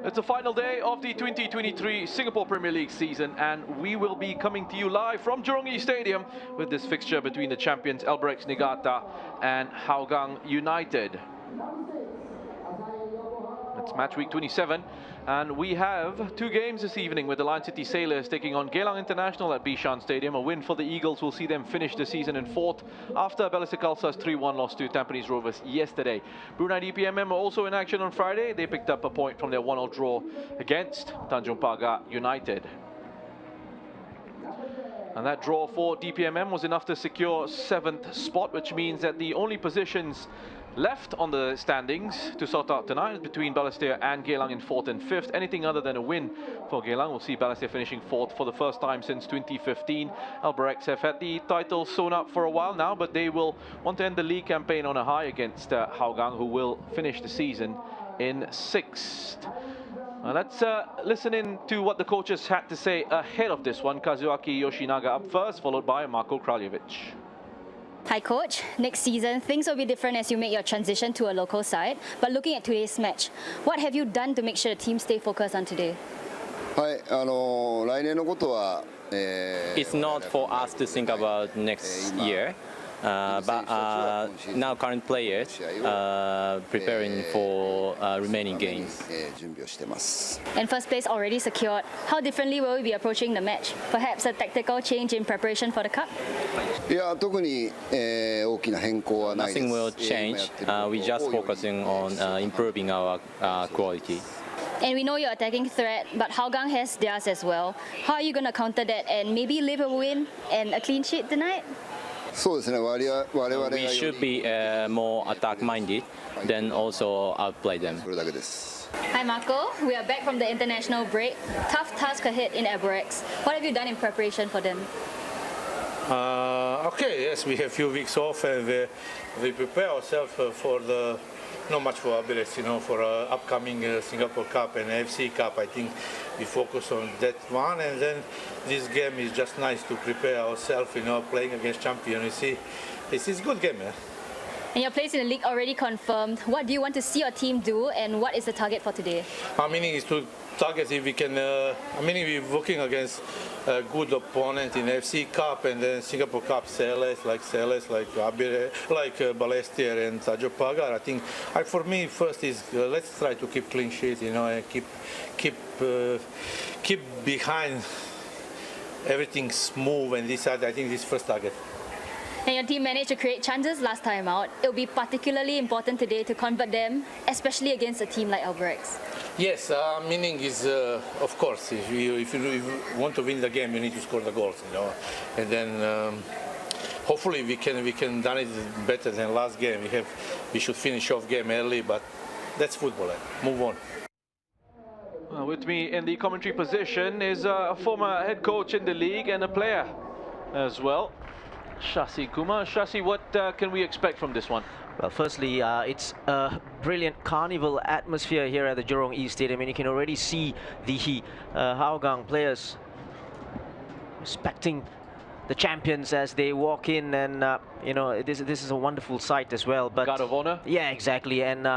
It's the final day of the 2023 Singapore Premier League season, and we will be coming to you live from Jurong Stadium with this fixture between the champions Albirex Niigata and Hougang United. It's match week 27, and we have two games this evening with the Lion City Sailors taking on Geylang International at Bishan Stadium. A win for the Eagles will see them finish the season in fourth after Balestier Khalsa's 3-1 loss to Tampines Rovers yesterday. Brunei DPMM are also in action on Friday. They picked up a point from their 1-0 draw against Tanjong Pagar United. And that draw for DPMM was enough to secure 7th spot, which means that the only positions left on the standings to sort out tonight is between Balestier and Geylang in 4th and 5th. Anything other than a win for Geylang will see Balestier finishing 4th for the first time since 2015. Albirex have had the title sewn up for a while now, but they will want to end the league campaign on a high against Hougang, who will finish the season in 6th. Let's listen in to what the coaches had to say ahead of this one. Kazuaki Yoshinaga up first, followed by Marko Kraljevic. Hi Coach, next season things will be different as you make your transition to a local side, but looking at today's match, what have you done to make sure the team stay focused on today? It's not for us to think about next year, but now current players preparing for remaining games. And first place already secured, how differently will we be approaching the match? Perhaps a tactical change in preparation for the cup? Nothing will change. We're just focusing on improving our quality. And we know your attacking threat, but Hougang has theirs as well. How are you going to counter that and maybe leave a win and a clean sheet tonight? We should be more attack-minded, then also outplay them. Hi Marco, we are back from the international break. Tough task ahead in Albirex. What have you done in preparation for them? Okay, yes, we have a few weeks off and we prepare ourselves for the, not much for Albirex, for upcoming Singapore Cup and AFC Cup. I think we focus on that one, and then this game is just nice to prepare ourselves, playing against champion. You see, this is a good game. And your place in the league already confirmed. What do you want to see your team do, and what is the target for today? Our meaning is to target if we can. We're working against a good opponent in FC Cup and then Singapore Cup Celes, like Albirex, like Balestier and Tanjong Pagar. I think, for me, first is let's try to keep clean sheet, and keep behind everything smooth, and this I think this first target. And your team managed to create chances last time out. It will be particularly important today to convert them, especially against a team like Albirex. Yes, meaning is, of course, if you want to win the game, you need to score the goals, and then hopefully we can done it better than last game. We should finish off game early, but that's football. Move on. With me in the commentary position is a former head coach in the league and a player as well, Shashi Kumar. Shashi, what can we expect from this one? Well, firstly, it's a brilliant carnival atmosphere here at the Jurong East Stadium, and you can already see the Hougang players respecting the champions as they walk in, and this is a wonderful sight as well. But guard of honor. Yeah, exactly, and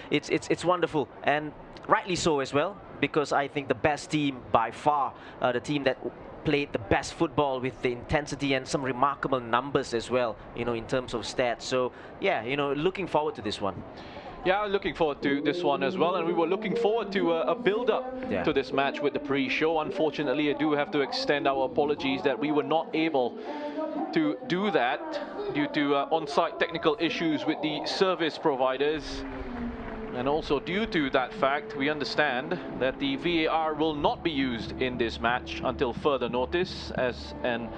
it's wonderful, and rightly so as well, because I think the best team by far, the team that played the best football with the intensity and some remarkable numbers as well, in terms of stats. So yeah, looking forward to this one. Yeah, looking forward to this one as well, and we were looking forward to a build-up to this match with the pre-show. Unfortunately, I do have to extend our apologies that we were not able to do that due to on-site technical issues with the service providers. And also due to that fact, we understand that the VAR will not be used in this match until further notice, as and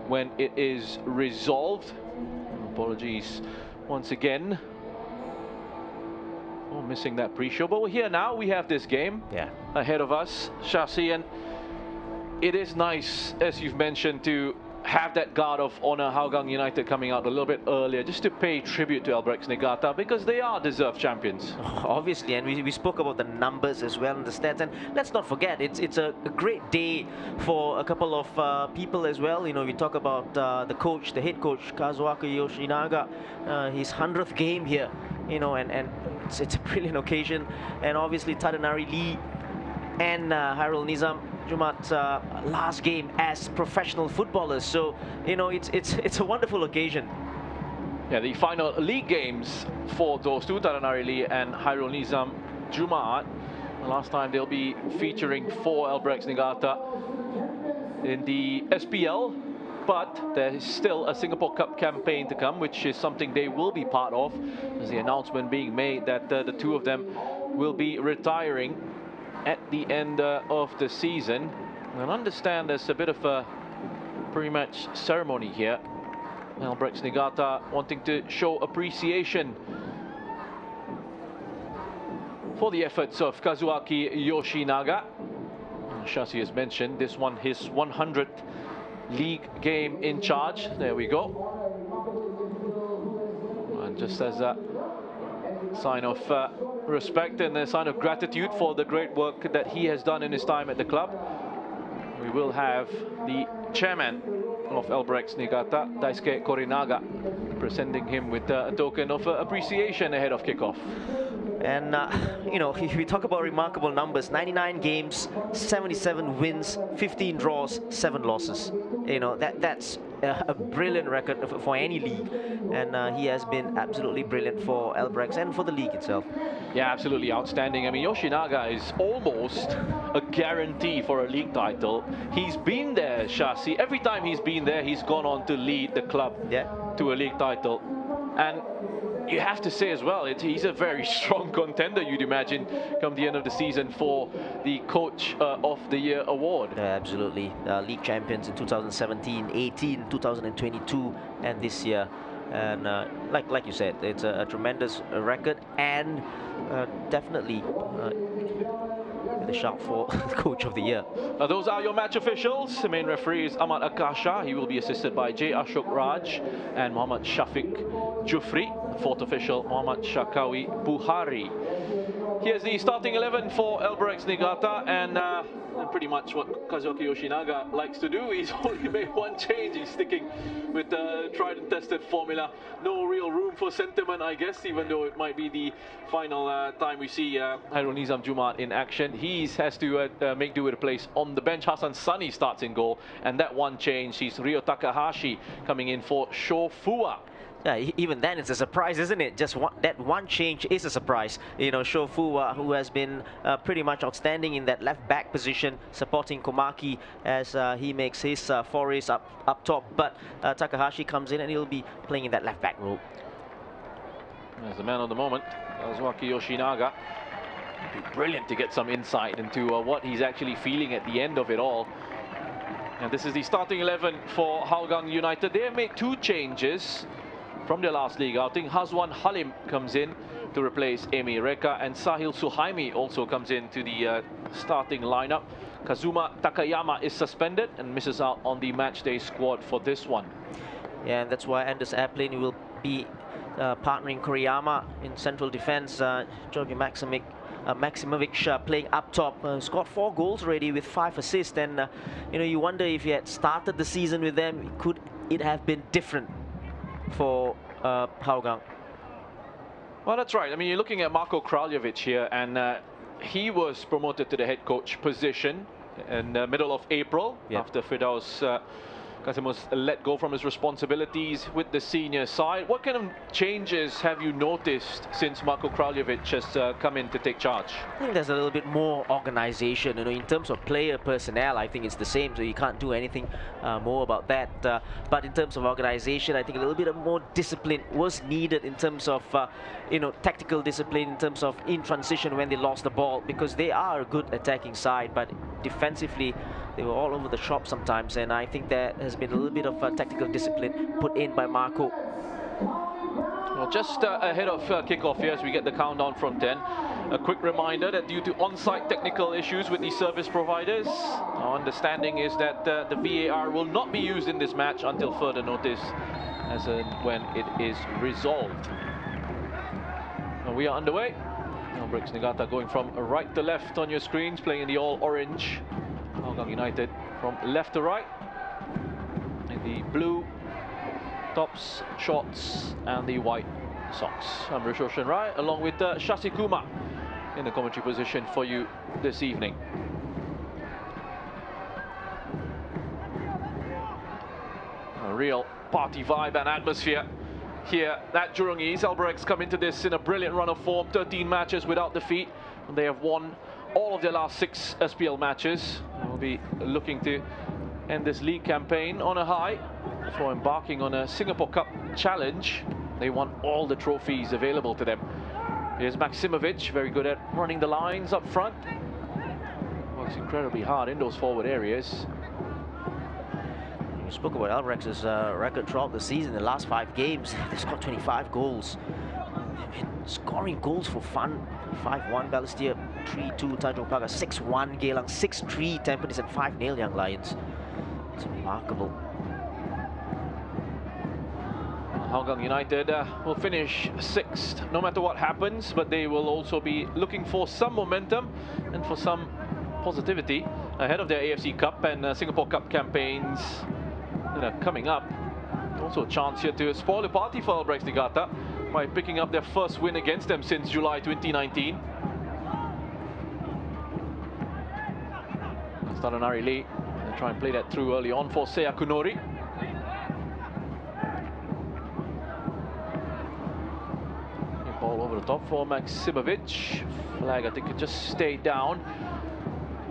when it is resolved. Apologies once again. Oh, missing that pre-show, but we're here now. We have this game ahead of us, Shashi, and it is nice, as you've mentioned, to have that guard of honor, Hougang United, coming out a little bit earlier, just to pay tribute to Albirex Niigata, because they are deserved champions. Obviously, and we spoke about the numbers as well and the stats, and let's not forget, it's a great day for a couple of people as well. You know, we talk about the coach, the head coach, Kazuaki Yoshinaga, his 100th game here, you know, and it's a brilliant occasion. And obviously Tadanari Lee and Hairul Nizam Jumat's last game as professional footballers, so you know, it's a wonderful occasion. Yeah, the final league games for those two, Tadanari Lee and Hairul Nizam Jumaat. The last time they'll be featuring for Albirex Niigata in the SPL, but there is still a Singapore Cup campaign to come, which is something they will be part of. There's the announcement being made that the two of them will be retiring at the end of the season. And understand there's a bit of a pre-match ceremony here. Albirex Niigata wanting to show appreciation for the efforts of Kazuaki Yoshinaga. Shashi has mentioned this one, his 100th league game in charge. There we go. And just as a sign of respect and a sign of gratitude for the great work that he has done in his time at the club, we will have the chairman of Albirex Niigata, Daisuke Korinaga, presenting him with a token of appreciation ahead of kickoff. And you know, if we talk about remarkable numbers, 99 games, 77 wins, 15 draws, 7 losses. You know, that's a brilliant record for any league, and he has been absolutely brilliant for Albirex and for the league itself. Yeah, absolutely outstanding. I mean, Yoshinaga is almost a guarantee for a league title. He's been there, Shashi. Every time he's been there, he's gone on to lead the club to a league title. And you have to say as well, he's a very strong contender, you'd imagine, come the end of the season for the Coach of the Year award. Absolutely. League champions in 2017, 18, 2022, and this year. And like you said, it's a tremendous record, and definitely the shout for Coach of the Year. Those are your match officials. The main referee is Ahmad Akasha. He will be assisted by J. Ashok Raj and Muhammad Shafiq Jufri. Fourth official, Muhammad Shakawi Buhari. Here's the starting 11 for Albirex Niigata, and pretty much what Kazuaki Yoshinaga likes to do. He's only made one change. He's sticking with the tried and tested formula. No real room for sentiment, I guess, even though it might be the final time we see Hairul Nizam Jumaat in action. He has to make do with a place on the bench. Hassan Sani starts in goal, and that one change sees Ryo Takahashi coming in for Sho Fua. Yeah, even then it's a surprise, isn't it? Just that one change is a surprise. You know, Sho Fua, who has been pretty much outstanding in that left back position, supporting Komaki as he makes his forays up top. But Takahashi comes in and he'll be playing in that left back role. As the man of the moment, Kazuaki Yoshinaga. It'd be brilliant to get some insight into what he's actually feeling at the end of it all. And this is the starting 11 for Hougang United. They have made 2 changes from their last league outing. Hazwan Halim comes in to replace Emi Reka, and Sahil Suhaimi also comes into the starting lineup. Kazuma Takayama is suspended and misses out on the matchday squad for this one. Yeah, and that's why Anders Airplane will be partnering Koriyama in central defense. Georgi Maximovic playing up top, scored 4 goals already with 5 assists, and you know, you wonder if he had started the season with them, could it have been different for Hougang? Well, that's right. I mean, you're looking at Marko Kraljevic here, and he was promoted to the head coach position in the middle of April after Firdaus Casimus let go from his responsibilities with the senior side. What kind of changes have you noticed since Marko Kraljevic has come in to take charge? I think there's a little bit more organization. In terms of player personnel, I think it's the same, so you can't do anything more about that. But in terms of organization, I think a little bit of more discipline was needed in terms of, tactical discipline, in terms of in transition when they lost the ball, because they are a good attacking side, but defensively, they were all over the shop sometimes, and I think there has been a little bit of tactical discipline put in by Marko. Well, just ahead of kickoff here, as we get the countdown from 10, a quick reminder that due to on-site technical issues with the service providers, our understanding is that the VAR will not be used in this match until further notice, as and when it is resolved. Now we are underway. Albirex Niigata going from right to left on your screens, playing in the all-orange. Hougang United from left to right in the blue tops, shorts and the white socks. I'm Rishoshan Rai along with Shashi Kumar in the commentary position for you this evening. A real party vibe and atmosphere here at Jurong East. Albirex come into this in a brilliant run of form, 13 matches without defeat. They have won all of their last 6 SPL matches. They'll be looking to end this league campaign on a high before embarking on a Singapore Cup challenge. They won all the trophies available to them. Here's Maksimovic, very good at running the lines up front. Works incredibly hard in those forward areas. We spoke about Albrex's record throughout the season. The last 5 games, they scored 25 goals. Scoring goals for fun. 5-1 Balestier, 3-2 Tanjong Pagar, 6-1 Geylang, 6-3 Tampines and 5-0 Young Lions. It's remarkable. Hougang United will finish 6th no matter what happens, but they will also be looking for some momentum and for some positivity ahead of their AFC Cup and Singapore Cup campaigns that are coming up. Also a chance here to spoil the party for Albirex Niigata by picking up their first win against them since July 2019. Staranari Lee, they'll try and play that through early on for Seya Kunori. Ball over the top for Maksimovic. Flag, I think, it just stayed down.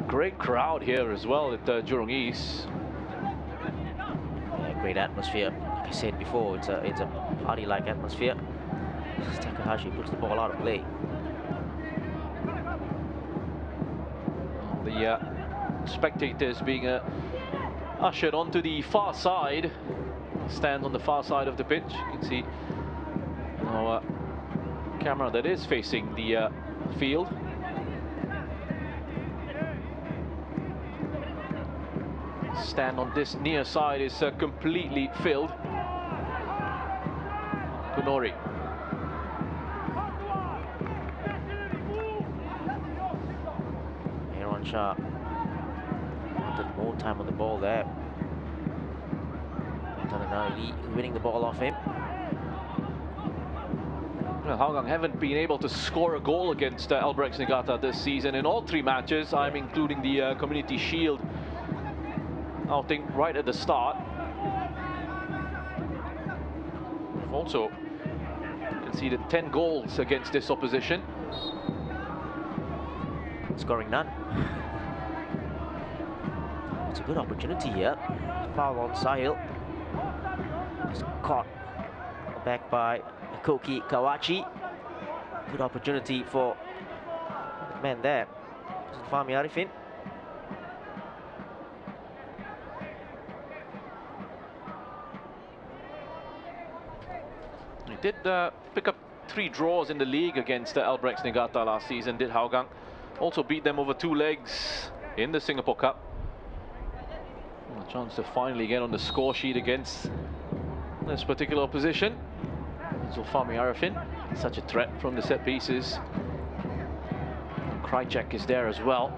Great crowd here as well at Jurong East. Yeah, great atmosphere. Like I said before, it's a party-like atmosphere. Takahashi puts the ball out of play. The spectators being ushered onto the far side. Stand on the far side of the pitch. You can see our camera that is facing the field. Stand on this near side is completely filled. Kunori. Aaron Shah wanted more time on the ball there. Tananari winning the ball off him. Well, Hougang haven't been able to score a goal against Albirex Niigata this season in all 3 matches. I'm including the Community Shield outing right at the start. We've also conceded 10 goals against this opposition. Scoring none. It's a good opportunity here. Foul on Sahil. It's caught back by Koki Kawachi. Good opportunity for the man there. Fahmi Arifin. He did pick up 3 draws in the league against Albirex Niigata last season, did Hougang. Also beat them over 2 legs in the Singapore Cup. A chance to finally get on the score sheet against this particular opposition. Zulfami Arifin, such a threat from the set pieces. And Krajcek is there as well.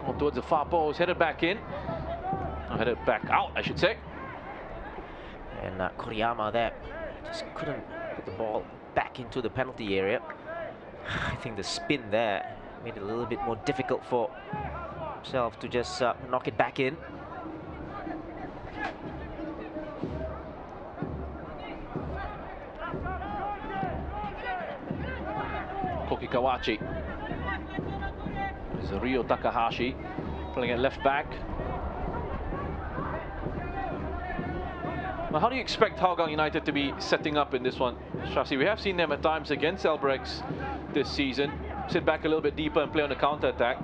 On towards the far post, headed back in. Or headed back out, I should say. And Koriyama there just couldn't put the ball back into the penalty area. I think the spin there made it a little bit more difficult for himself to just knock it back in. Koki Kawachi. There's Ryo Takahashi playing at left back. Now, how do you expect Hougang United to be setting up in this one, Shasi? We have seen them at times against Albirex this season sit back a little bit deeper and play on the counter-attack.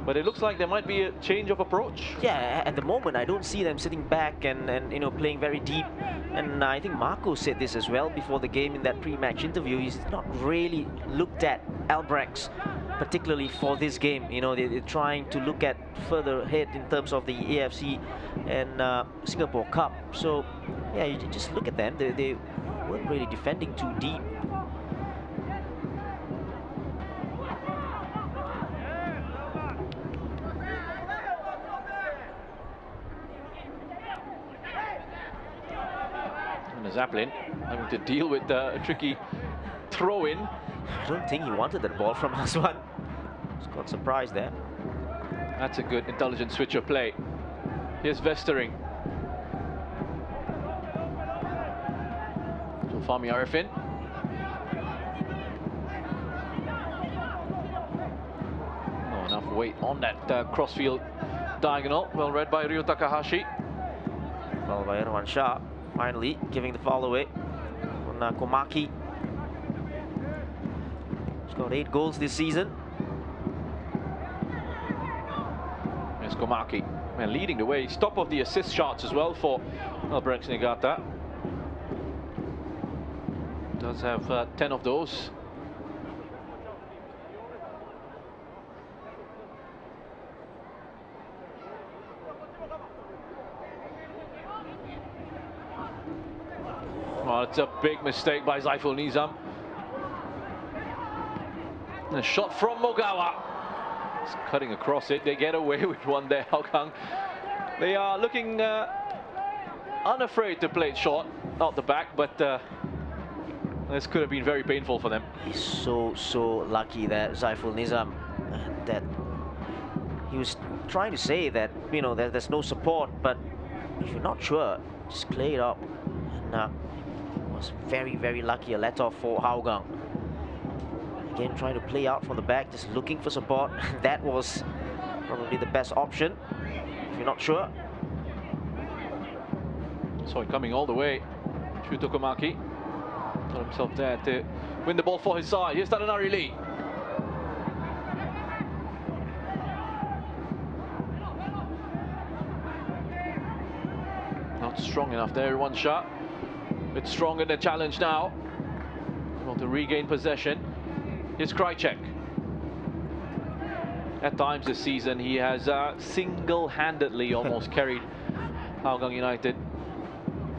But it looks like there might be a change of approach. Yeah, at the moment I don't see them sitting back and you know, playing very deep. And I think Marco said this as well before the game in that pre-match interview. He's not really looked at Albirex particularly for this game. You know, they're trying to look at further ahead in terms of the AFC and Singapore Cup. So yeah, you just look at them. They weren't really defending too deep. Zaplin having to deal with a tricky throw-in. I don't think he wanted that ball from us one. Just got surprised there. That's a good intelligent switch of play. Here's Vestering. So Fahmi Arifin. Not enough weight on that crossfield diagonal. Well read by Ryo Takahashi. Followed by Irwan Shah. Finally giving the foul away on Komaki. He's got 8 goals this season. There's Komaki, and leading the way. He's top of the assist charts as well for Albirex Niigata. Does have 10 of those. Oh, it's a big mistake by Zaiful Nizam. And a shot from Mogawa. It's cutting across it. They get away with one there, Hougang. They are looking unafraid to play it short out the back, but this could have been very painful for them. He's so lucky that Zaiful Nizam, that he was trying to say that, you know, there's no support, but if you're not sure, just play it up. And was very lucky, a let-off for Hougang. Again, trying to play out from the back, just looking for support. That was probably the best option, if you're not sure. Saw it coming all the way. Shuto Komaki got himself there to win the ball for his side. Here's Tadanari Lee. Not strong enough there, one shot. It's stronger than challenge now. Able to regain possession. Here's Krychek. At times this season, he has single-handedly almost carried Hougang United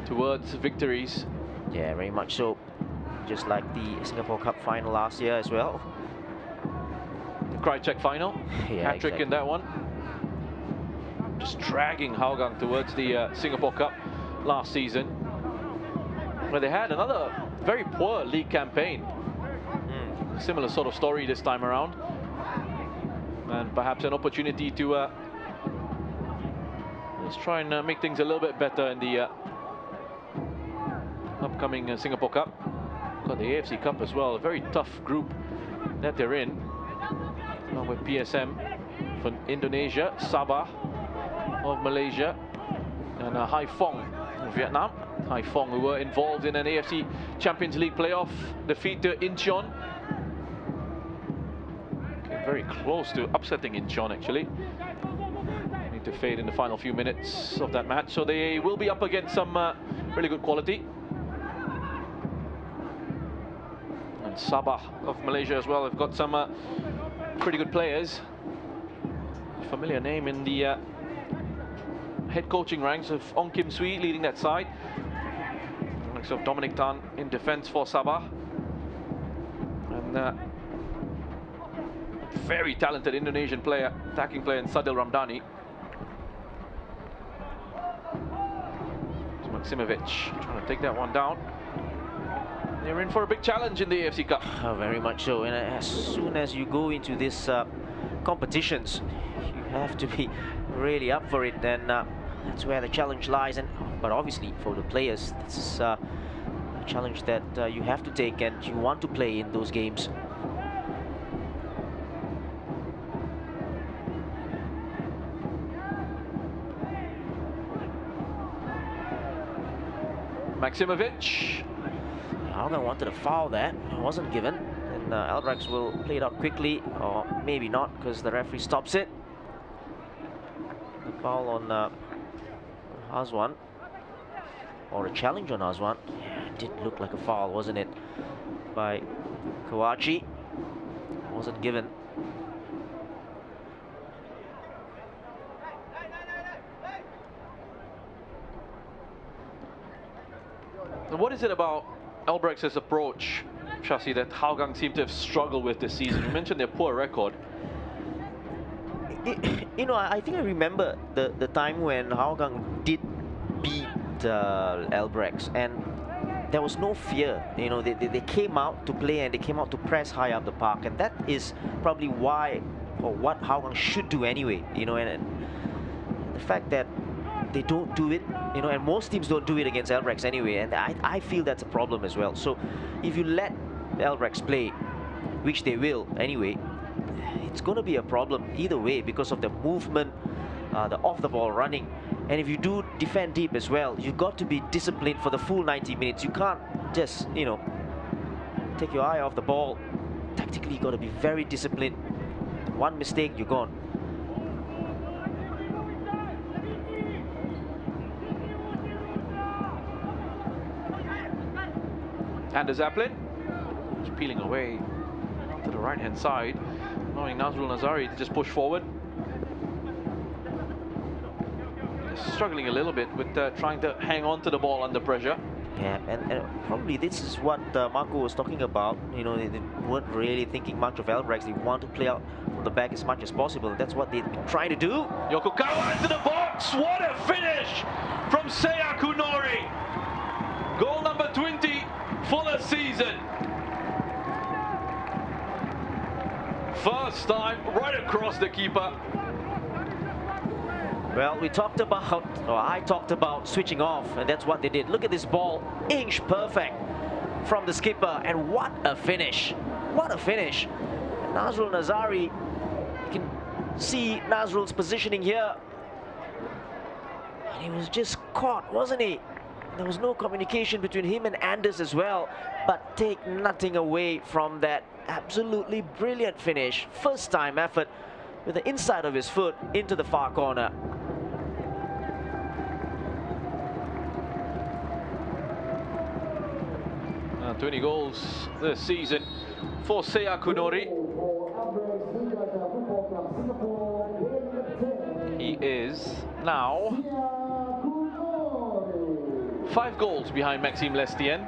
towards victories. Yeah, very much so. Just like the Singapore Cup final last year as well. The Krychek final. Yeah, Hat-trick exactly. in that one. Just dragging Hougang towards the Singapore Cup last season, where they had another very poor league campaign. Similar sort of story this time around, and perhaps an opportunity to let's try and make things a little bit better in the upcoming Singapore Cup. Got the AFC Cup as well, a very tough group that they're in, along with PSM from Indonesia, Sabah of Malaysia, and Haiphong of Vietnam. Haiphong, who were involved in an AFC Champions League playoff defeat to Incheon. Very close to upsetting Incheon, actually. Need to fade in the final few minutes of that match, so they will be up against some really good quality. And Sabah of Malaysia as well have got some pretty good players. Familiar name in the head coaching ranks of Ong Kim Swee leading that side. Next of Dominic Tan in defense for Sabah. And very talented Indonesian player, attacking player in Sadil Ramdhani. Maksimovic trying to take that one down. They're in for a big challenge in the AFC Cup. Very much so. And as soon as you go into this competitions, you have to be really up for it, and that's where the challenge lies. And but obviously for the players, this is a challenge that you have to take, and you want to play in those games. Maximovic. Hougang wanted a foul there, it wasn't given, and Albirex will play it out quickly, or maybe not, because the referee stops it. The foul on Hazwan, or a challenge on Hazwan. Yeah, it did look like a foul, wasn't it, by Kawachi? Wasn't given. What is it about Albrex's approach, Shasi, that Hougang seem to have struggled with this season? You mentioned their poor record. You know, I think I remember the time when Hougang did beat Albirex, and there was no fear. You know, they came out to play, and they came out to press high up the park, and that is probably why, or what Hougang should do anyway. You know, and the fact that they don't do it, you know, and most teams don't do it against Albirex anyway, and I feel that's a problem as well. So if you let Albirex play, which they will anyway, it's going to be a problem either way because of the movement, the off-the-ball running. And if you do defend deep as well, you've got to be disciplined for the full 90 minutes. You can't just, you know, take your eye off the ball. Tactically, you've got to be very disciplined. One mistake, you're gone. Anders Zaplin is peeling away to the right-hand side, allowing Nazrul Nazari to just push forward. Struggling a little bit with trying to hang on to the ball under pressure. Yeah, and probably this is what Marco was talking about. You know, they weren't really thinking much of Albirex. They want to play out from the back as much as possible, and that's what they've been trying to do. Yokokawa into the box. What a finish from Seiya Kunori. Goal number 20 for the season. First time right across the keeper. Well, we talked about, or I talked about switching off, and that's what they did. Look at this ball, inch perfect from the skipper, and what a finish. What a finish. Nazrul Nazari, you can see Nazrul's positioning here. And he was just caught, wasn't he? There was no communication between him and Anders as well, but take nothing away from that absolutely brilliant finish. First time effort with the inside of his foot into the far corner. 20 goals this season for Seiya Kunori. He is now 5 goals behind Maxime Lestien.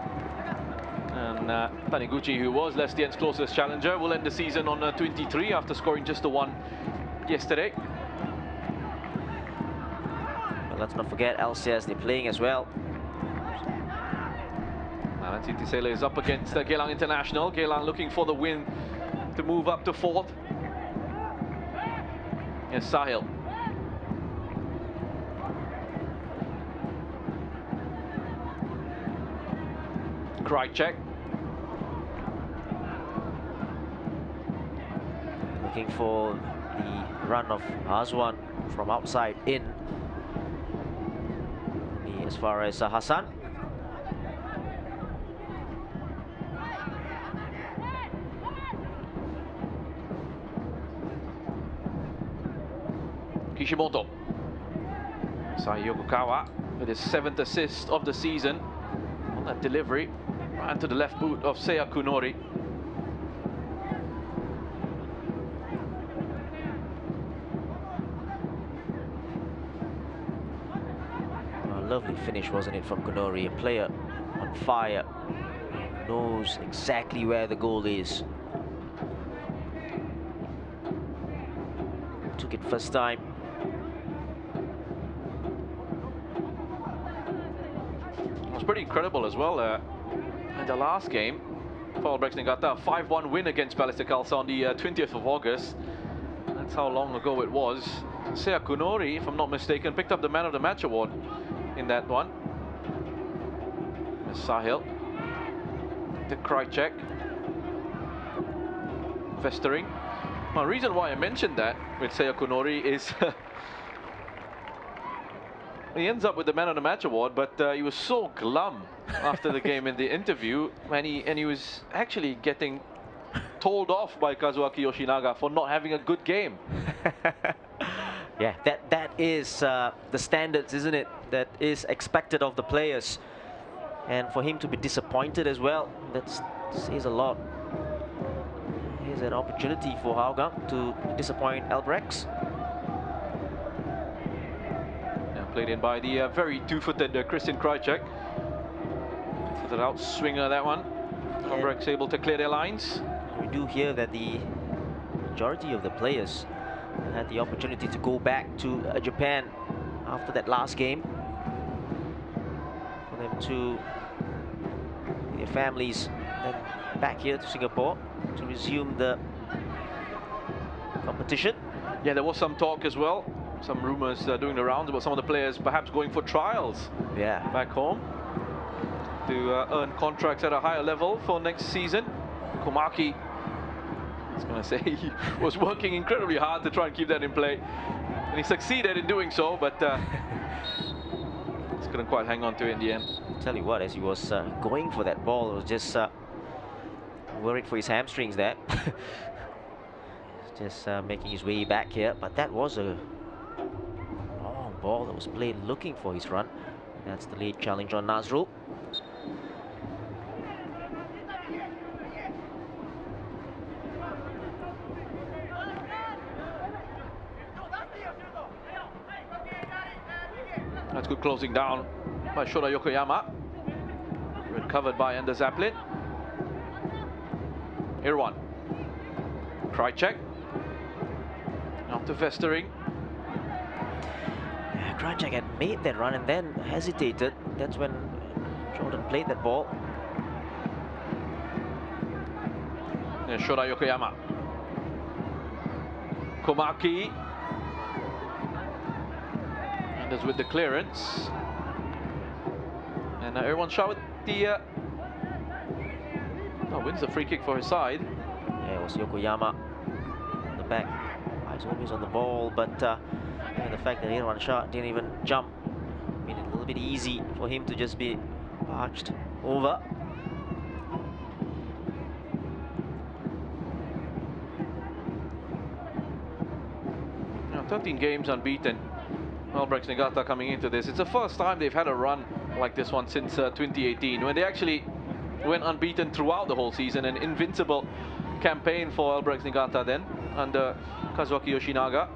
And Taniguchi, who was Lestien's closest challenger, will end the season on 23 after scoring just the 1 yesterday. But let's not forget LCS, they're playing as well. Nancy Tisele is up against Geylang International. Geylang looking for the win to move up to 4th. Yes, Sahil. Krajcek. Looking for the run of Hazwan from outside in. As far as Hassan. Kishimoto. Sai Yokokawa with his 7th assist of the season on that delivery right to the left boot of Seiya Kunori. A lovely finish, wasn't it, from Kunori? A player on fire, knows exactly where the goal is. Took it first time. It was pretty incredible as well in the last game for Albirex Niigata, a 5-1 win against Ballistic Khalsa on the 20th of August. And That's how long ago it was. Seiya Kunori, if I'm not mistaken, picked up the Man of the Match award in that one. Sahil, the Krychek, Festering. Well, the reason why I mentioned that with Seiya Kunori is he ends up with the Man of the Match award, but he was so glum after the game in the interview, and he was actually getting told off by Kazuaki Yoshinaga for not having a good game. Yeah, that is the standards, isn't it? That is expected of the players. And for him to be disappointed as well, that says a lot. Here's an opportunity for Hougang to disappoint Albirex. Played in by the very two-footed Christian Krychek. Footed out swinger, that one. Albirex able to clear their lines. We do hear that the majority of the players had the opportunity to go back to Japan after that last game. For them to their families then back here to Singapore to resume the competition. Yeah, there was some talk as well. Some rumors doing the rounds about some of the players perhaps going for trials back home to earn contracts at a higher level for next season. Komaki, I was going to say, he was working incredibly hard to try and keep that in play, and he succeeded in doing so, but just couldn't quite hang on to it in the end. I'll tell you what, as he was going for that ball, it was just worried for his hamstrings there. Just making his way back here, but that was a long ball that was played looking for his run. That's the lead challenge on Nazrul. That's good closing down by Shota Yokoyama. Recovered by Ender Zaplin. Irwan. Krychek. Now to Festering. Krychek had made that run and then hesitated. That's when Jordan played that ball. Yeah, Shota Yokoyama. Komaki. And is with the clearance. And everyone shot with the wins the free kick for his side. Yeah, it was Yokoyama on the back. Eyes always on the ball, but yeah, the fact that Irwan Shah didn't even jump made it a little bit easy for him to just be arched over. Now, 13 games unbeaten. Albirex Niigata coming into this. It's the first time they've had a run like this one since 2018, when they actually went unbeaten throughout the whole season. An invincible campaign for Albirex Niigata then, under Kazuaki Yoshinaga.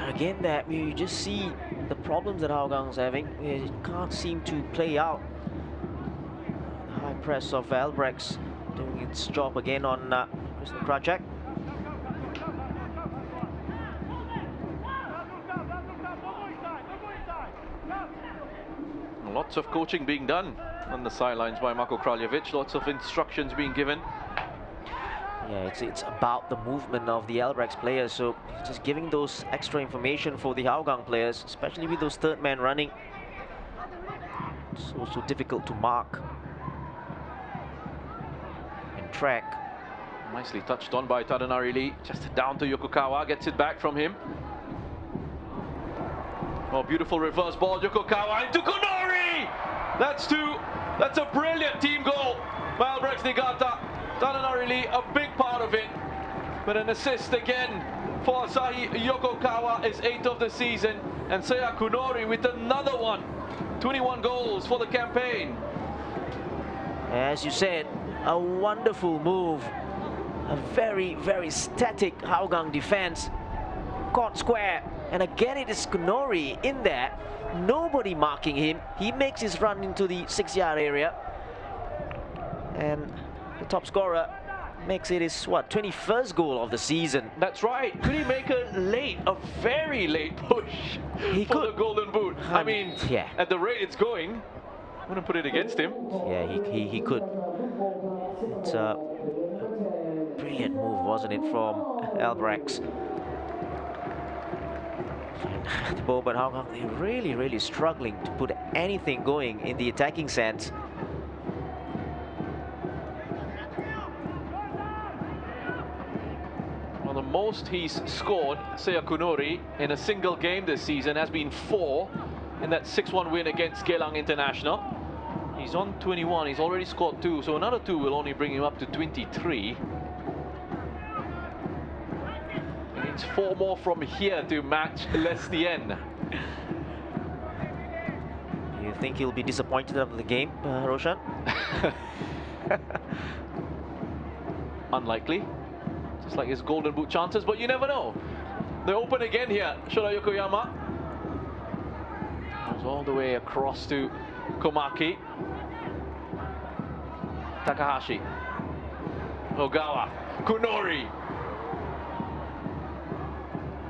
Again, that you just see the problems that Hougang having. It can't seem to play out. The high press of Albirex doing its job again on Christian Krychek. Lots of coaching being done on the sidelines by Marko Kraljevic. Lots of instructions being given. Yeah, it's about the movement of the Albirex players, so just giving those extra information for the Hougang players, especially with those third man running. It's also difficult to mark and track. Nicely touched on by Tadanari Lee. Just down to Yokokawa, gets it back from him. Oh, beautiful reverse ball, Yokokawa into Konori! That's two. That's a brilliant team goal by Albirex Niigata. Tadanari Lee, a big part of it. But an assist again for Asahi Yokokawa, is 8th of the season. And Seiya Kunori with another one. 21 goals for the campaign. As you said, a wonderful move. A very, very static Hougang defense. Caught square. And again, it is Kunori in there. Nobody marking him. He makes his run into the 6-yard area. And the top scorer makes it his, what, 21st goal of the season. That's right. Could he make a very late push for the Golden Boot? I mean, yeah. At the rate it's going, I wouldn't put it against him. Yeah, he could. It's Brilliant move, wasn't it, from Albirex? At the moment, Hougang, they're really struggling to put anything going in the attacking sense. Well, the most he's scored, Seiya Kunori, in a single game this season has been 4 in that 6-1 win against Geylang International. He's on 21, he's already scored 2, so another 2 will only bring him up to 23. It needs 4 more from here to match Lestien. You think he'll be disappointed after the game, Roshan? Unlikely. Just like his golden boot chances, but you never know. They're open again here. Shota Yokoyama goes all the way across to Komaki. Takahashi. Ogawa. Kunori.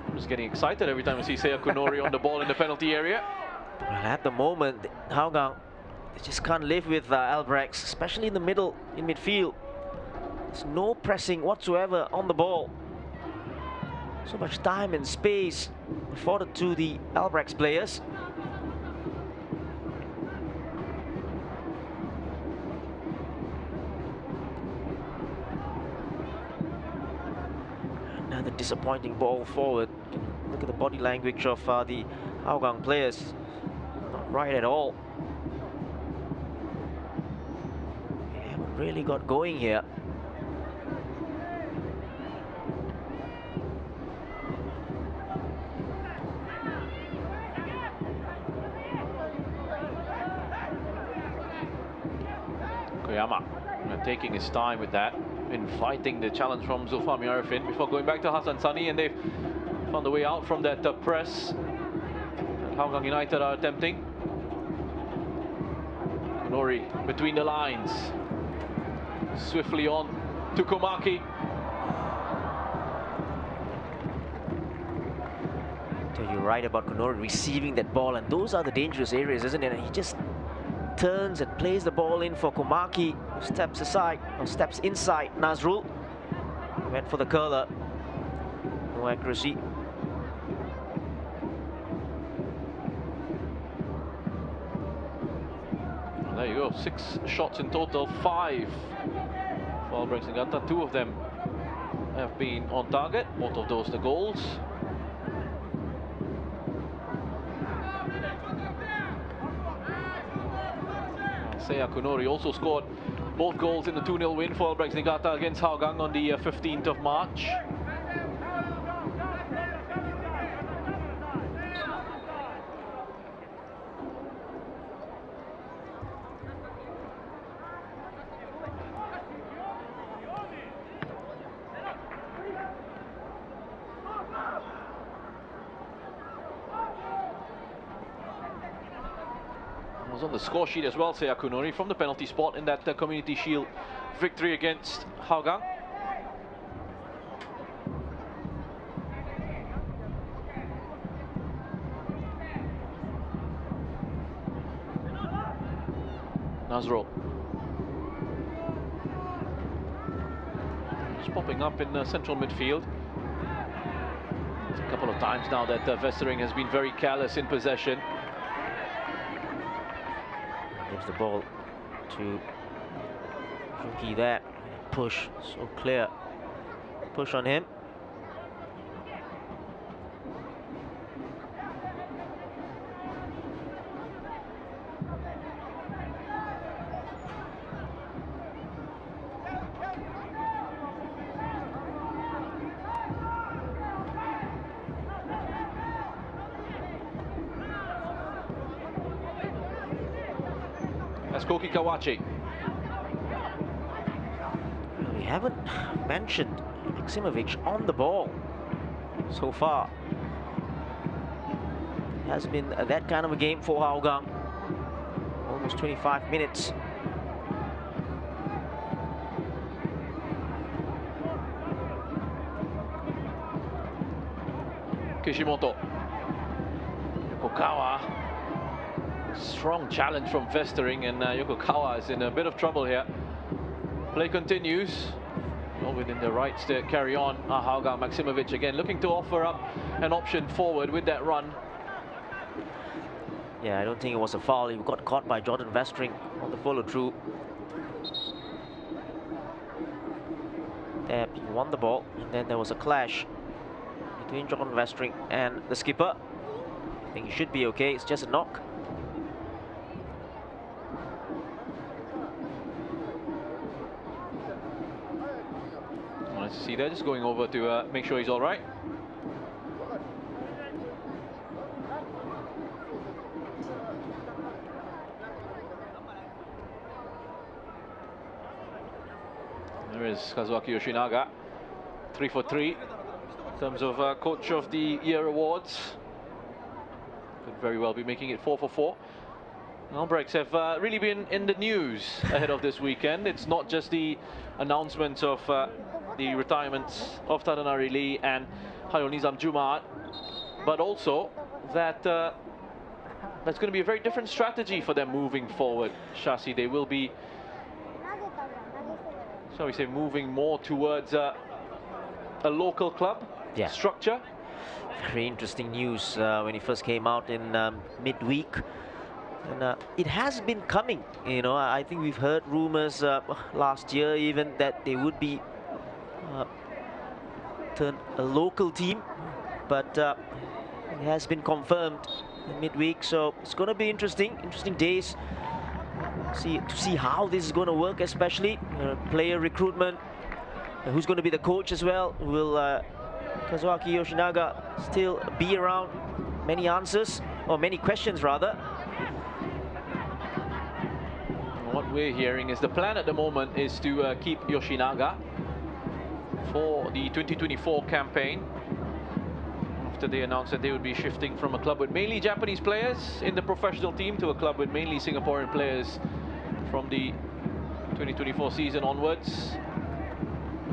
I'm just getting excited every time I see Seiya Kunori on the ball in the penalty area. Well, at the moment, Hougang, they just can't live with Albirex, especially in the middle, in midfield. There's no pressing whatsoever on the ball. So much time and space afforded to the Albirex players. Another disappointing ball forward. Look at the body language of the Hougang players. Not right at all. They haven't really got going here. Koyama taking his time with that, inviting the challenge from Zulfami Arifin before going back to Hassan Sani, and they've found a way out from that press that Hougang United are attempting. Kunori between the lines, swiftly on to Komaki. So you're right about Kunori receiving that ball, and those are the dangerous areas, isn't it? And he just turns and plays the ball in for Komaki, who steps aside, or steps inside Nazrul. He went for the curler. No accuracy. Well, there you go, 6 shots in total, 5 for Albirex Niigata. 2 of them have been on target, both of those the goals. Seiya Kunori also scored both goals in the 2-0 win for Albirex Niigata against Hougang on the 15th of March. Was on the score sheet as well, Seiya Kunori, from the penalty spot in that Community Shield victory against Hougang. Nazrul. Just popping up in central midfield. It's a couple of times now that Vestering has been very careless in possession. Gives the ball to Junki there. Push, so clear. Push on him. That's Koki Kawachi. We haven't mentioned Maksimovic on the ball so far. It has been that kind of a game for Hougang. Almost 25 minutes. Kishimoto. Yokokawa. Strong challenge from Vestering, and Yokokawa is in a bit of trouble here. Play continues. within their rights to carry on. Hougang, Maximovic again looking to offer up an option forward with that run. Yeah, I don't think it was a foul. He got caught by Jordan Vestring on the follow-through. There, he won the ball, and then there was a clash between Jordan Vestring and the skipper. I think he should be okay. It's just a knock. Nice to see there, just going over to make sure he's all right. There is Kazuaki Yoshinaga, 3 for 3 in terms of Coach of the Year awards. Could very well be making it 4 for 4. Albirex have really been in the news ahead of this weekend. It's not just the announcements of the retirements of Tadanari Lee and Khairul Nizam Jumaat, but also that that's going to be a very different strategy for them moving forward. Shasi, they will be, shall we say, moving more towards a local club structure. Very interesting news when he first came out in midweek. And it has been coming, you know. I think we've heard rumors last year even that they would be turned a local team, but it has been confirmed in midweek. So it's going to be interesting days. To see how this is going to work, especially player recruitment. Who's going to be the coach as well? Will Kazuaki Yoshinaga still be around? Many answers, or many questions rather. What we're hearing is the plan at the moment is to keep Yoshinaga for the 2024 campaign, after they announced that they would be shifting from a club with mainly Japanese players in the professional team to a club with mainly Singaporean players from the 2024 season onwards.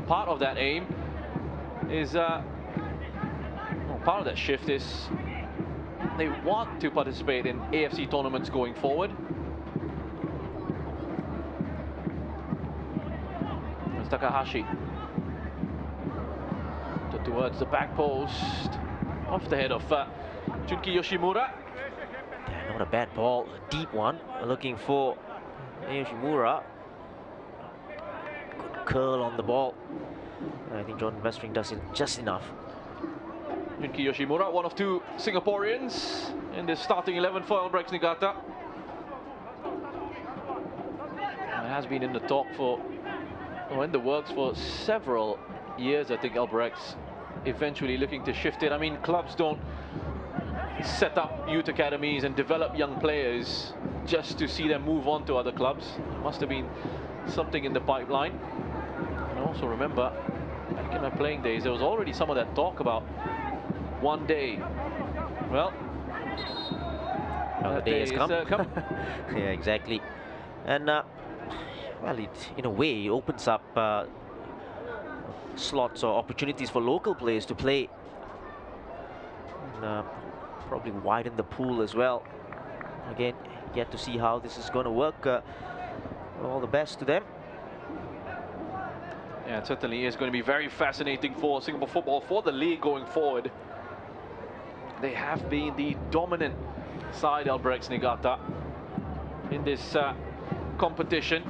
Part of that aim is, part of that shift is they want to participate in AFC tournaments going forward. There's Takahashi towards the back post, off the head of Junki Yoshimura. Yeah, not a bad ball, a deep one. We're looking for Yoshimura. Good curl on the ball. I think Jordan Vestring does it just enough. Junki Yoshimura, one of 2 Singaporeans in the starting 11 for Albirex Niigata. It has been in the talk for, or in the works for several years. I think Albirex eventually looking to shift it. I mean, clubs don't set up youth academies and develop young players just to see them move on to other clubs. Must have been something in the pipeline. And also remember, back in my playing days, there was already some of that talk about one day. Well, the day has come. come. Yeah, exactly. And well, it in a way opens up slots or opportunities for local players to play, and probably widen the pool as well. Again, yet to see how this is going to work. All the best to them. Yeah, it certainly is going to be very fascinating for Singapore football, for the league going forward. They have been the dominant side, Albirex Niigata, in this competition.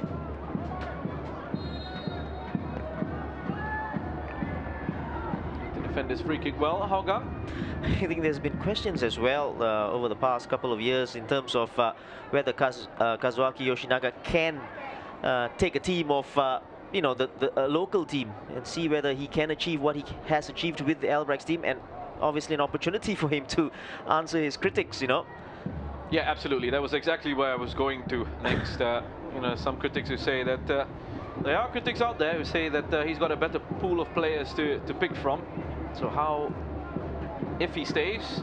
Defend this free kick well, Hougang. I think there's been questions as well over the past couple of years in terms of whether Kazuaki Yoshinaga can take a team of you know, the local team and see whether he can achieve what he has achieved with the Albirex team, and obviously an opportunity for him to answer his critics, you know. Yeah, absolutely. That was exactly where I was going to next. You know, some critics who say that there are critics out there who say that he's got a better pool of players to pick from. So how, if he stays,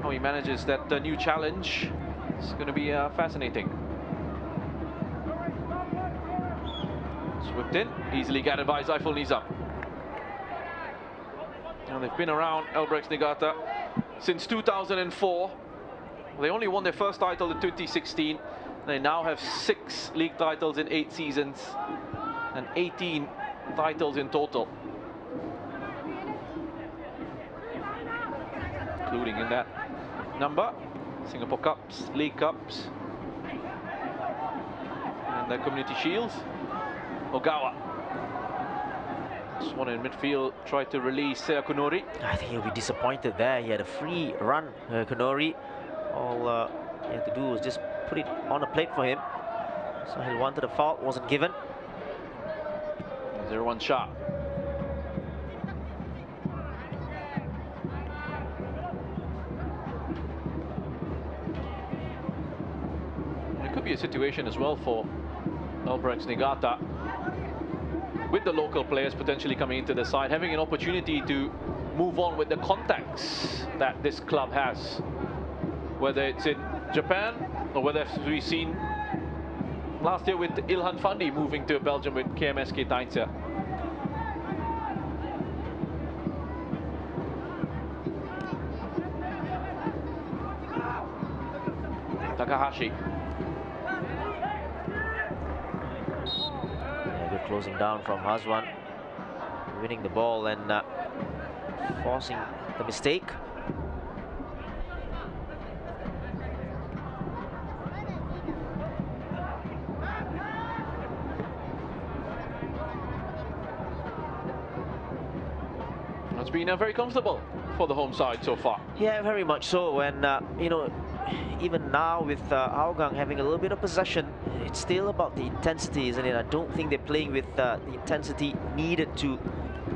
how he manages that new challenge, it's going to be fascinating. Whipped in, easily gathered by Khairul Nizam. And they've been around Albirex Niigata since 2004. They only won their first title in 2016. They now have 6 league titles in 8 seasons and 18 titles in total, including in that number Singapore Cups, League Cups, and the Community Shields. Ogawa. This one in midfield, tried to release Kunori. I think he'll be disappointed there. He had a free run, Kunori. All he had to do was just put it on a plate for him. So he wanted a foul, wasn't given. 0-1 shot. It could be a situation as well for Albirex Niigata, with the local players potentially coming into the side, having an opportunity to move on with the contacts that this club has, whether it's in Japan or whether we've seen last year with Ilhan Fandi moving to Belgium with KMSK Tainsia. Takahashi. Yeah, good closing down from Hazwan, winning the ball and forcing the mistake. It's been very comfortable for the home side so far. Yeah, very much so. And you know, even now with Hougang having a little bit of possession, it's still about the intensity, isn't it? I don't think they're playing with the intensity needed to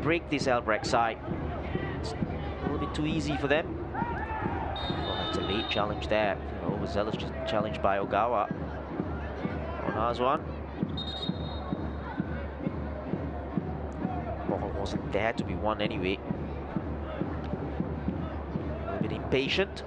break this Albirex side. It's a little bit too easy for them. Well, that's a late challenge there. You know, overzealous challenge by Ogawa on Hazwan. Ball wasn't there to be won anyway. A little bit impatient.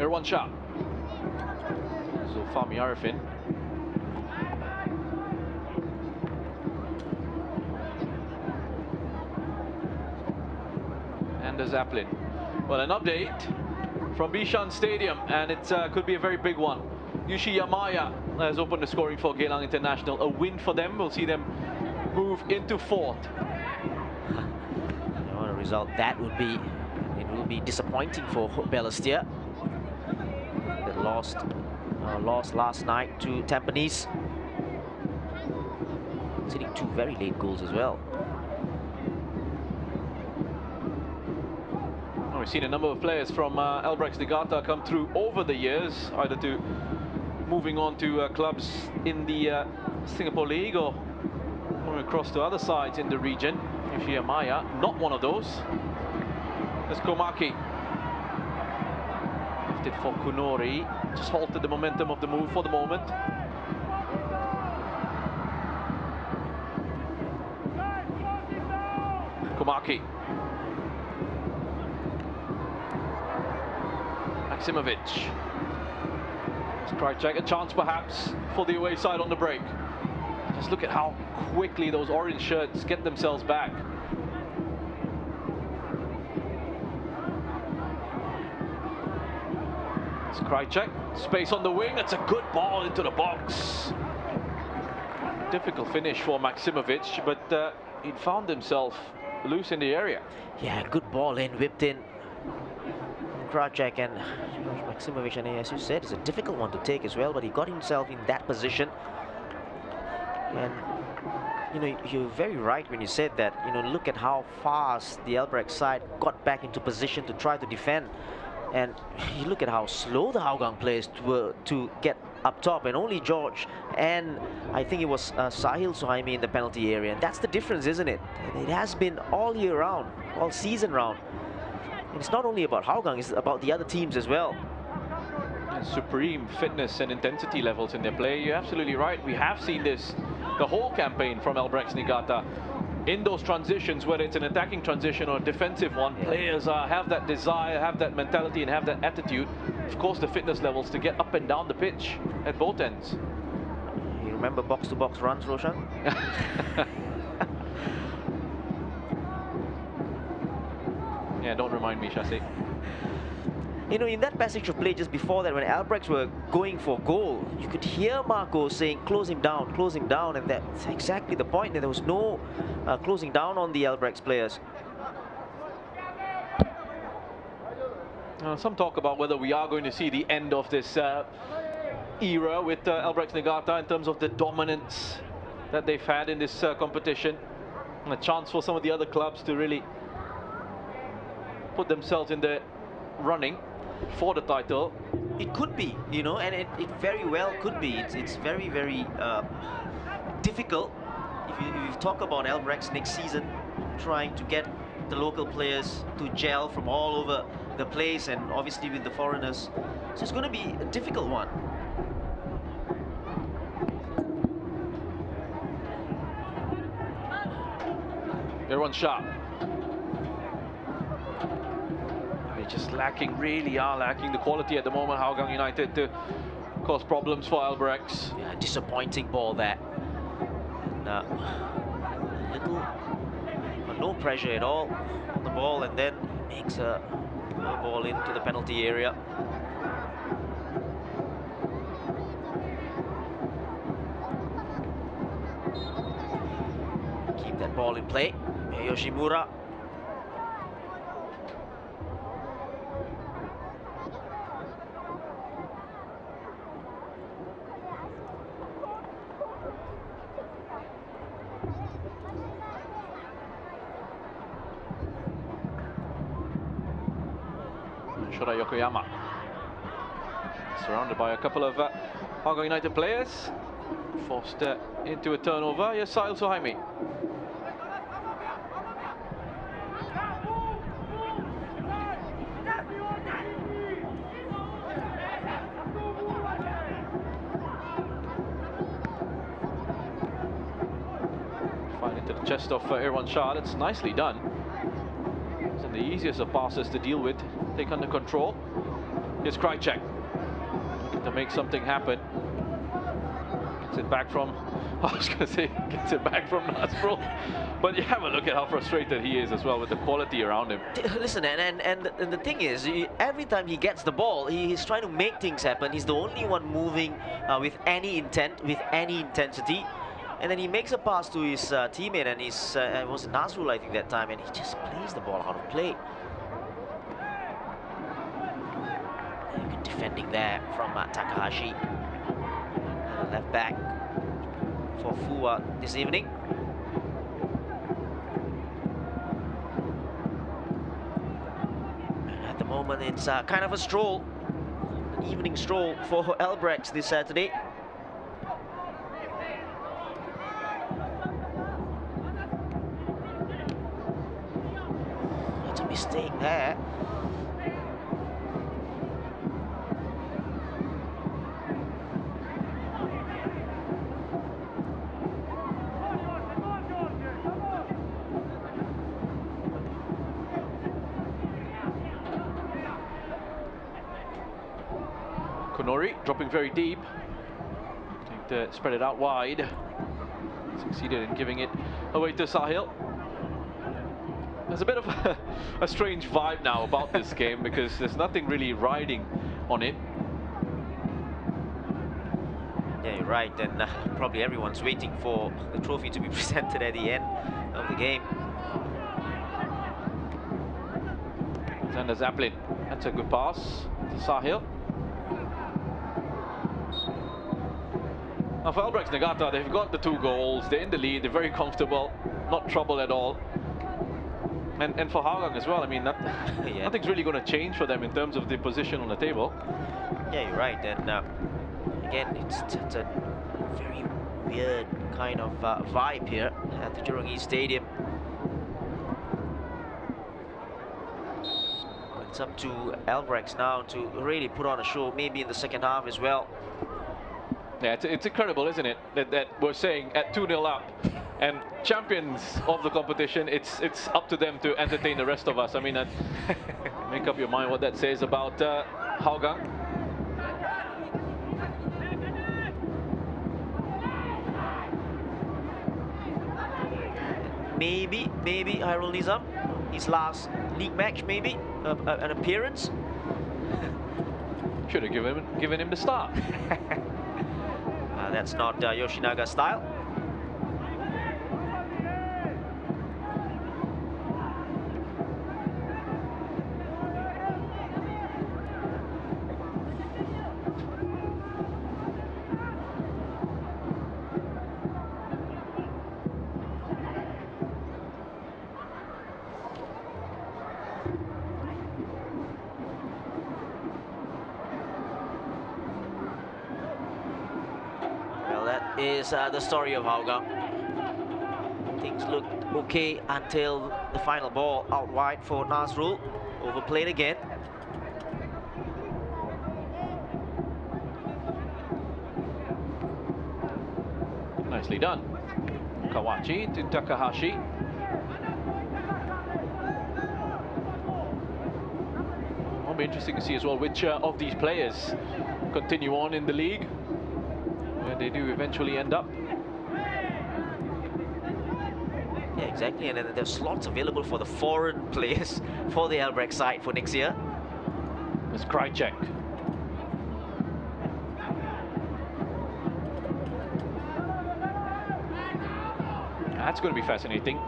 One shot. Zulfami Arifin. And the Zeppelin. Well, an update from Bishan Stadium, and it could be a very big one. Yushi Yamaya has opened the scoring for Geylang International. A win for them. We'll see them move into fourth. You know, a result that would be, it will be disappointing for Balestier. That lost last night to Tampines, conceding 2 very late goals as well. Well, we've seen a number of players from Albirex Niigata come through over the years, either to moving on to clubs in the Singapore League or moving across to other sides in the region. Yoshiyamaya, not one of those. There's Komaki. Left it for Kunori. Just halted the momentum of the move for the moment. Komaki. Maximovic. Krajcek, a chance perhaps for the away side on the break. Just look at how quickly those orange shirts get themselves back. It's Krajcek, space on the wing, that's a good ball into the box. Difficult finish for Maximovic, but he'd found himself loose in the area. Yeah, good ball in, whipped in. Krajcek and Maximovic, and as you said, it's a difficult one to take as well, but he got himself in that position. And you know, you're very right when you said that. You know, look at how fast the Albirex side got back into position to try to defend, and you look at how slow the Hougang players were to get up top, and only George and I think it was Sahil Suhaimi in the penalty area, and that's the difference, isn't it? It has been all year round, all season round. And it's not only about Hougang, it's about the other teams as well. Supreme fitness and intensity levels in their play. You're absolutely right. We have seen this the whole campaign from Albirex Niigata. In those transitions, whether it's an attacking transition or a defensive one, players have that desire, have that mentality, and have that attitude. Of course, the fitness levels to get up and down the pitch at both ends. You remember box-to-box runs, Roshan? Yeah, don't remind me, Shasi. You know, in that passage of play just before that, when Albirex were going for goal, you could hear Marco saying, close him down, and that's exactly the point. There was no closing down on the Albirex players. Some talk about whether we are going to see the end of this era with Albirex Niigata in terms of the dominance that they've had in this competition, and a chance for some of the other clubs to really put themselves in the running for the title. It could be, you know, and it very well could be. It's very, very difficult if you talk about Albirex next season, trying to get the local players to gel from all over the place, and obviously with the foreigners. So it's going to be a difficult one. Everyone's sharp. They're just lacking, really are lacking the quality at the moment, Hougang United, to cause problems for Albirex. Yeah, disappointing ball there. And, no pressure at all on the ball, and then makes a ball into the penalty area. Keep that ball in play. Yoshimura. Shura Yokoyama, surrounded by a couple of Hougang United players, forced into a turnover. Here's Sahil Suhaimi. Find into the chest of Irwan Shah. That's nicely done. Isn't the easiest of passes to deal with, take under control. Here's Krajcek, looking to make something happen. Gets it back from, I was going to say, gets it back from Nasrul. But you have a look at how frustrated he is as well with the quality around him. Listen, and the thing is, every time he gets the ball, he's trying to make things happen. He's the only one moving with any intent, with any intensity. And then he makes a pass to his teammate, and his it was Nasrul, I think, that time, and he just plays the ball out of play. Good defending there from Takahashi. Left back for Fuwa this evening. And at the moment, it's kind of a stroll, an evening stroll for Albirex this Saturday. That's a mistake there. Konori dropping very deep. Trying to spread it out wide. Succeeded in giving it away to Sahil. There's a bit of a strange vibe now about this game because there's nothing really riding on it. Yeah, you're right, and probably everyone's waiting for the trophy to be presented at the end of the game. Xander Zaplin, that's a good pass to Sahil. Now for Albirex Niigata, they've got the 2 goals, they're in the lead, they're very comfortable, not trouble at all. And for Hougang as well, I mean, Yeah. nothing's really going to change for them in terms of the position on the table. Yeah, you're right, and again, it's a very weird kind of vibe here at the Jurong East Stadium. It's up to Albirex now to really put on a show, maybe in the second half as well. Yeah, it's incredible, isn't it? That we're saying at 2-0 up, and champions of the competition, it's up to them to entertain the rest of us. I mean, make up your mind what that says about Hougang. Maybe Hairul Nizam his last league match, maybe an appearance. Should have given him the start. That's not Yoshinaga style. Is the story of Hougang. Things looked okay until the final ball out wide for Nazrul. Overplayed again. Nicely done. Kawachi to Takahashi. It'll be interesting to see as well which of these players continue on in the league, where they do eventually end up. Yeah, exactly, and then there's slots available for the foreign players for the Albirex side for next year. It's Krajcek. That's going to be fascinating.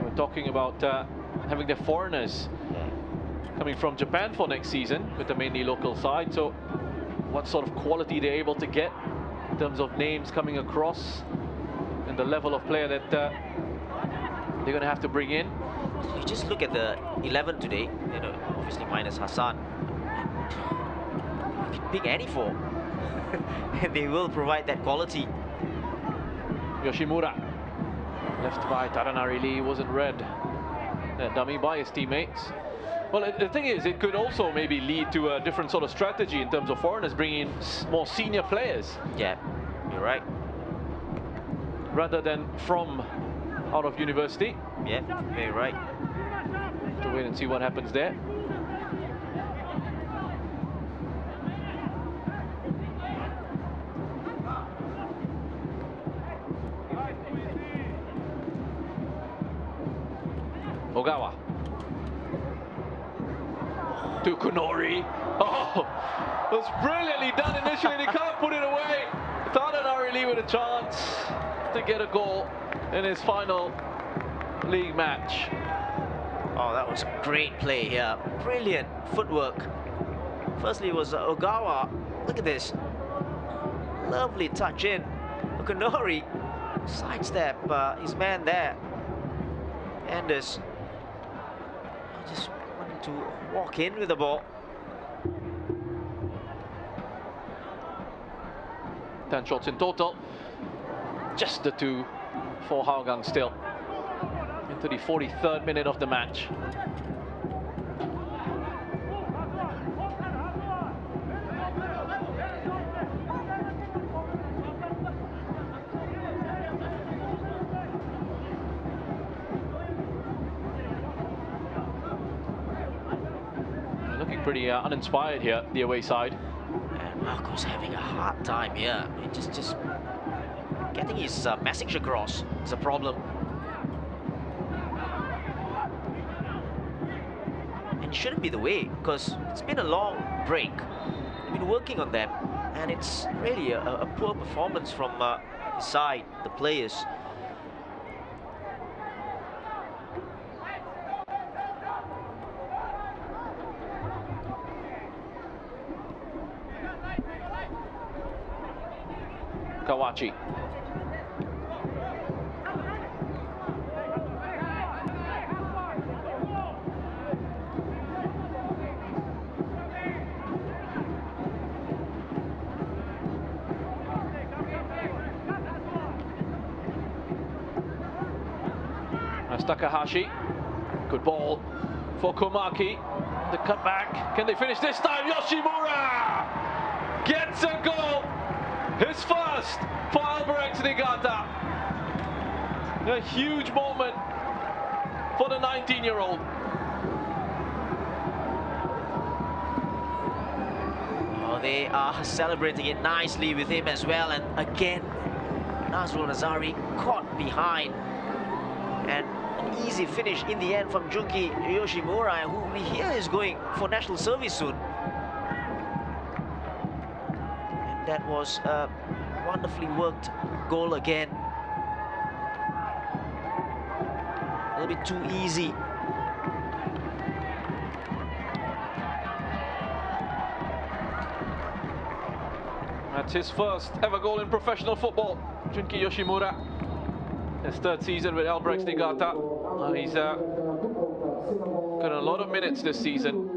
We're talking about having the foreigners coming from Japan for next season with the mainly local side. So what sort of quality they're able to get in terms of names coming across and the level of player that they're going to have to bring in. You just look at the 11 today, you know, obviously minus Hassan. You can pick any four and they will provide that quality. Yoshimura, left by Taranari Lee, wasn't read. That dummy by his teammates. Well, the thing is, it could also maybe lead to a different sort of strategy in terms of foreigners bringing in more senior players. Yeah, you're right. Rather than from out of university. Yeah, very right. To wait and see what happens there. Ogawa. To Kunori. Oh, it was brilliantly done initially. They can't put it away. Taranari Lee with a chance to get a goal in his final league match. Oh, that was a great play here. Brilliant footwork. Firstly, it was Ogawa. Look at this. Lovely touch in. Kunori sidestep his man there. Anders just wanted to walk in with the ball. 10 shots in total. Just the 2 for Hougang still. Into the 43rd minute of the match. Looking pretty uninspired here, the away side. And Marco's having a hard time here. Just getting his message across is a problem. And it shouldn't be the way, because it's been a long break. They've been working on them, and it's really a poor performance from his side, the players. Kawachi. That's Takahashi. Good ball for Komaki. The cutback. Can they finish this time? Yoshimura gets a goal. His first for Albirex Niigata. A huge moment for the 19-year-old. Oh, they are celebrating it nicely with him as well. And again, Nazrul Nazari caught behind and an easy finish in the end from Junki Yoshimura, who we hear is going for national service soon. And that was a wonderfully worked goal again. A little bit too easy. That's his first ever goal in professional football. Junki Yoshimura, his third season with Albirex Niigata. He's got a lot of minutes this season.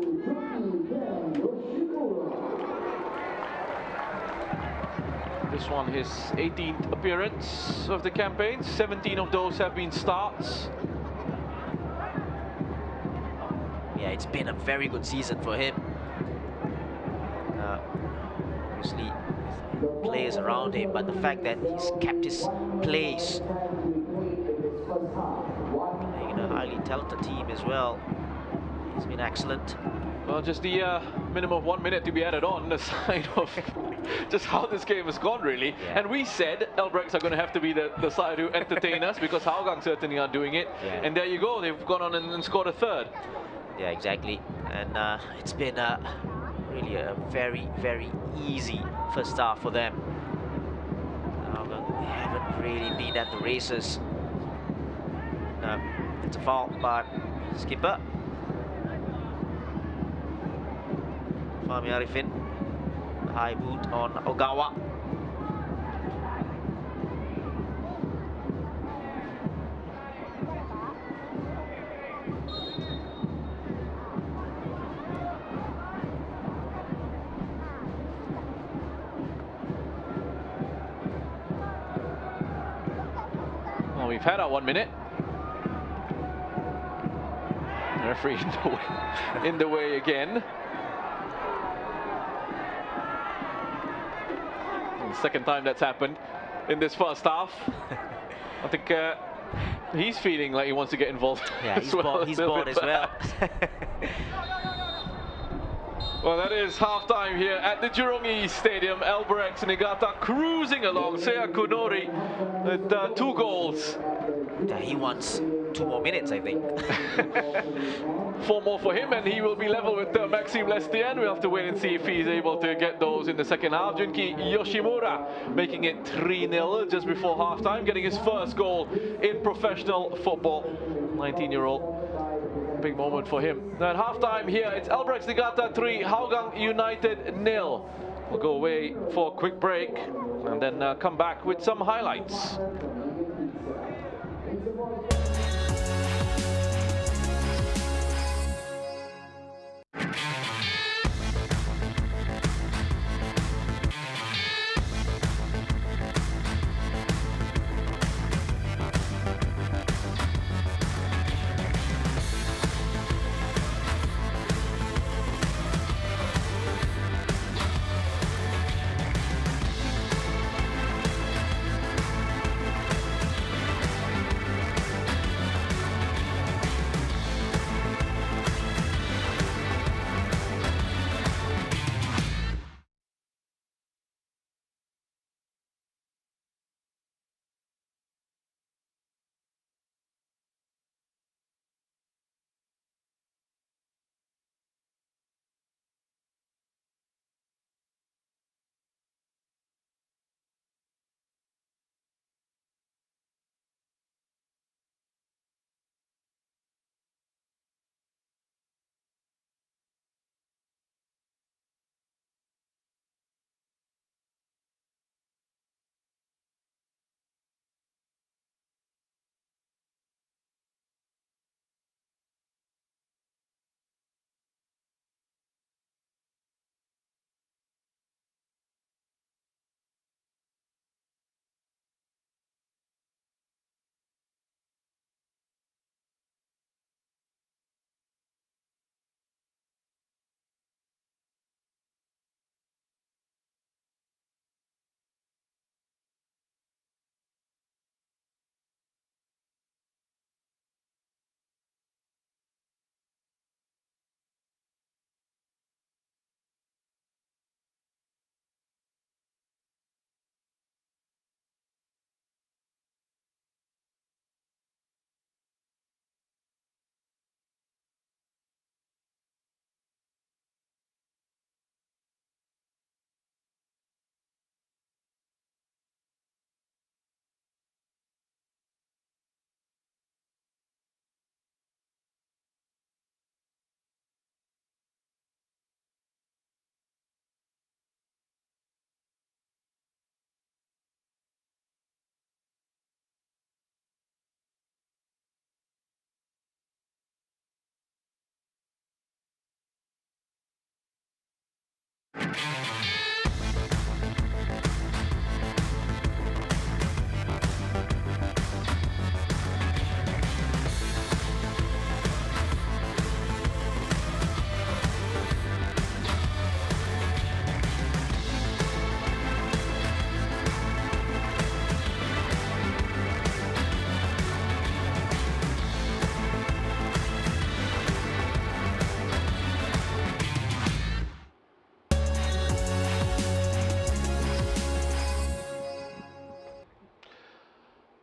This one his 18th appearance of the campaign. 17 of those have been starts. Yeah, it's been a very good season for him. Obviously, players around him, but the fact that he's kept his place, playing in a highly talented team as well, he's been excellent. Well, just the minimum of 1 minute to be added on, a sign of just how this game has gone, really. Yeah. And we said Albirex are going to have to be the side who entertain us, because Hougang certainly are doing it. Yeah. And there you go, they've gone on and scored a third. Yeah, exactly. And it's been really a very, very easy first half for them. They haven't really been at the races. No, it's a foul by skipper Fahmi Arifin. High boot on Ogawa. Well, we've had our 1 minute. The referee in the way again. The second time that's happened in this first half. I think he's feeling like he wants to get involved. Yeah, he's bored as well. Well, that is half-time here at the Jurong East Stadium. Albirex Niigata cruising along. Seiya Kunori with 2 goals. Yeah, he wants 2 more minutes, I think. 4 more for him, and he will be level with Maxime Lestienne. We'll have to wait and see if he's able to get those in the second half. Junki Yoshimura making it 3-0 just before half-time, getting his first goal in professional football. 19-year-old. Big moment for him. Now at half-time here, it's Albirex Niigata 3, Hougang United 0. We'll go away for a quick break and then come back with some highlights.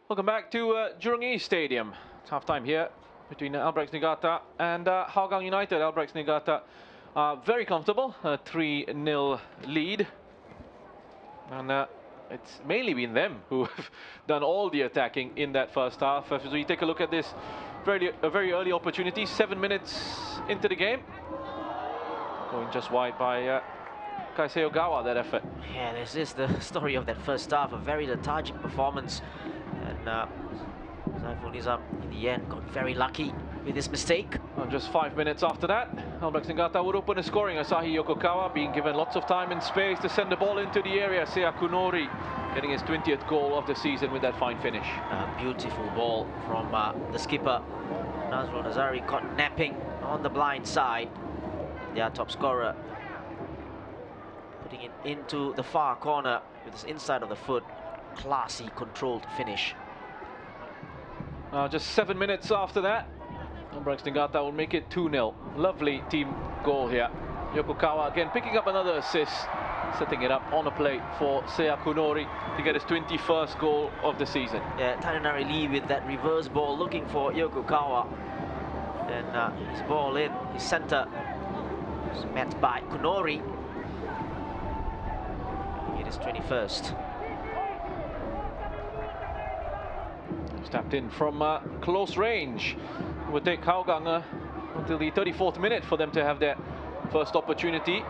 Welcome back to Jurong East Stadium. It's half-time here between Albirex Niigata and Hougang United. Albirex Niigata very comfortable, a 3-0 lead. And it's mainly been them who have done all the attacking in that first half. As we take a look at this a very early opportunity, 7 minutes into the game. Going just wide by Kaisei Ogawa, that effort. Yeah, this is the story of that first half, a very lethargic performance. And Saiful Nizam, in the end, got very lucky with his mistake. And just 5 minutes after that, Albirex Niigata would open the scoring. Asahi Yokokawa being given lots of time and space to send the ball into the area. Seiya Kunori getting his 20th goal of the season with that fine finish. A beautiful ball from the skipper. Nazrul Nazari caught napping on the blind side. Their top scorer putting it into the far corner with his inside of the foot. Classy, controlled finish. Just 7 minutes after that, Albirex Niigata will make it 2-0. Lovely team goal here. Yokokawa again picking up another assist, setting it up on a plate for Seiya Kunori to get his 21st goal of the season. Yeah, Tadanari Lee with that reverse ball looking for Yokokawa. And his ball in, his centre was met by Kunori. It is 21st. Tapped in from close range. It would take Hougang until the 34th minute for them to have their first opportunity.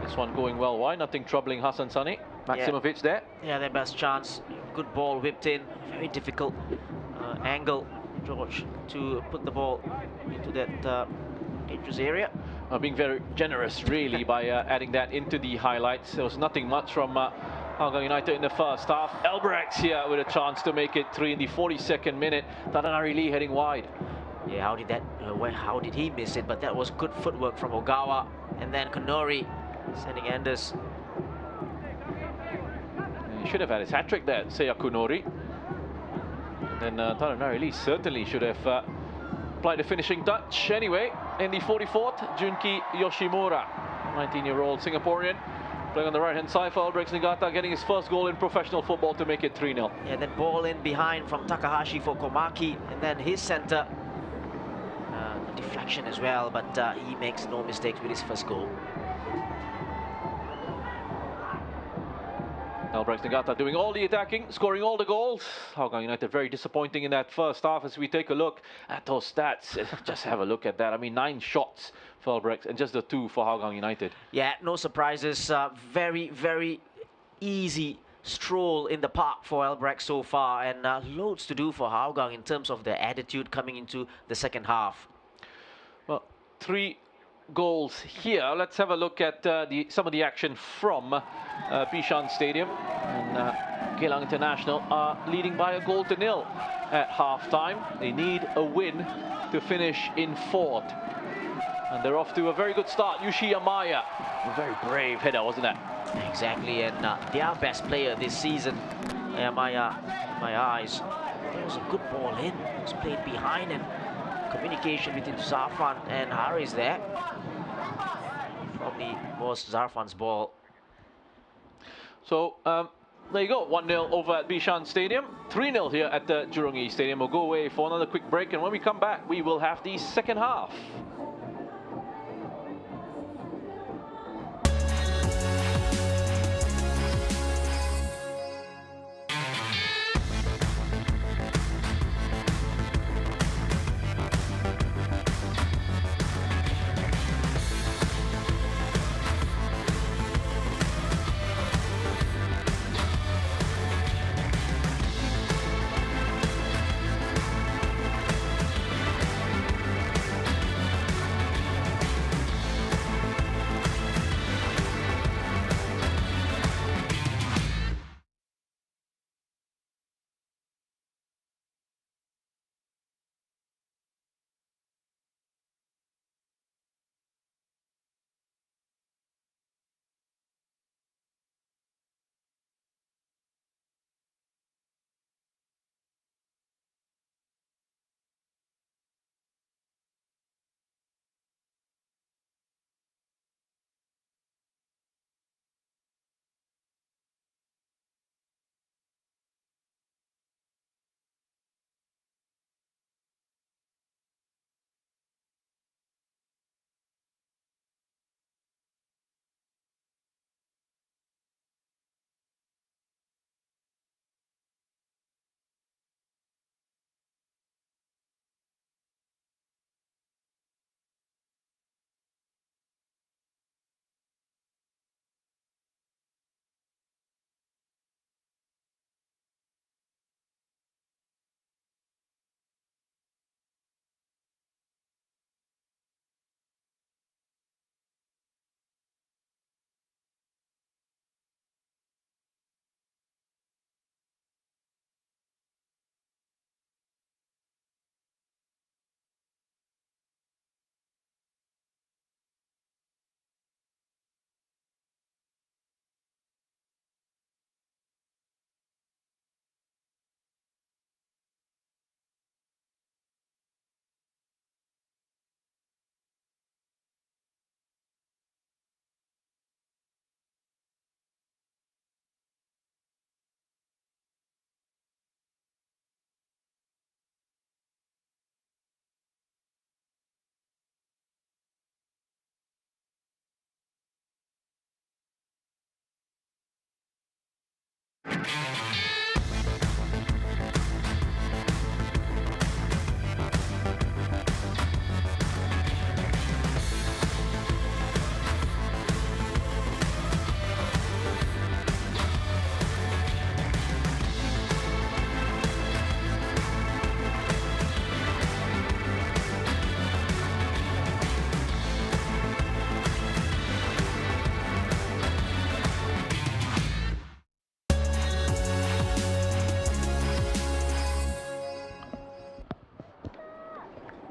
This one going well wide, nothing troubling Hassan Sani. Maximovic there. Yeah, their best chance. Good ball whipped in. Very difficult angle, George, to put the ball into that dangerous area. Being very generous, really, by adding that into the highlights. There was nothing much from Hougang United in the first half. Albirex here with a chance to make it 3 in the 42nd minute. Tadanari Lee heading wide. Yeah, how did he miss it? But that was good footwork from Ogawa. And then Kunori sending Anders. He should have had his hat-trick there, Seiya Kunori. And then Tadanari Lee certainly should have applied the finishing touch. Anyway, in the 44th, Junki Yoshimura, 19-year-old Singaporean, playing on the right-hand side for Albirex Niigata, getting his first goal in professional football to make it 3-0. Yeah, then ball in behind from Takahashi for Komaki, and then his centre. Deflection as well, but he makes no mistakes with his first goal. Albirex Niigata doing all the attacking, scoring all the goals. Hougang United very disappointing in that first half. As we take a look at those stats, just have a look at that. I mean, 9 shots for Albirex and just the 2 for Hougang United. Yeah, no surprises. Very, very easy stroll in the park for Albirex so far, and loads to do for Hougang in terms of their attitude coming into the second half. Well, 3 goals here. Let's have a look at some of the action from Bishan Stadium. And Geylang International are leading by 1-0 at half-time. They need a win to finish in 4th. And they're off to a very good start. Yushi Amaya, a very brave header, wasn't that? Exactly, and their best player this season, Amaya, in my eyes. There was a good ball in. It was played behind, and communication between Zarfan and Haris there. Probably was Zarfan's ball. So there you go, 1-0 over at Bishan Stadium, 3-0 here at the Jurong East Stadium. We'll go away for another quick break, and when we come back, we will have the second half.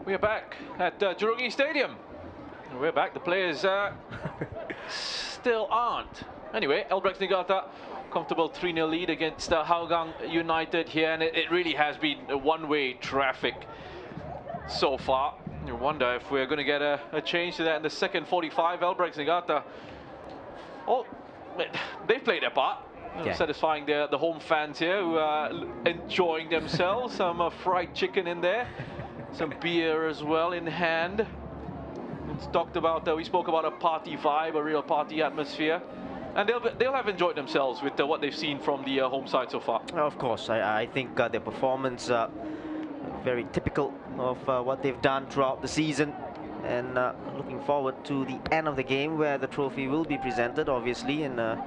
We are back at Jurong East Stadium. And we're back. The players still aren't. Anyway, Albirex Niigata, comfortable 3-0 lead against Hougang United here, and it really has been a one-way traffic so far. You wonder if we're going to get a change to that in the second 45. Albirex Niigata, oh, they've played their part. Yeah. Satisfying the home fans here who are enjoying themselves. Some fried chicken in there. Some beer as well in hand. It's talked about. We spoke about a party vibe, a real party atmosphere, and they'll have enjoyed themselves with what they've seen from the home side so far. Of course, I think their performance very typical of what they've done throughout the season, and looking forward to the end of the game where the trophy will be presented, obviously, and a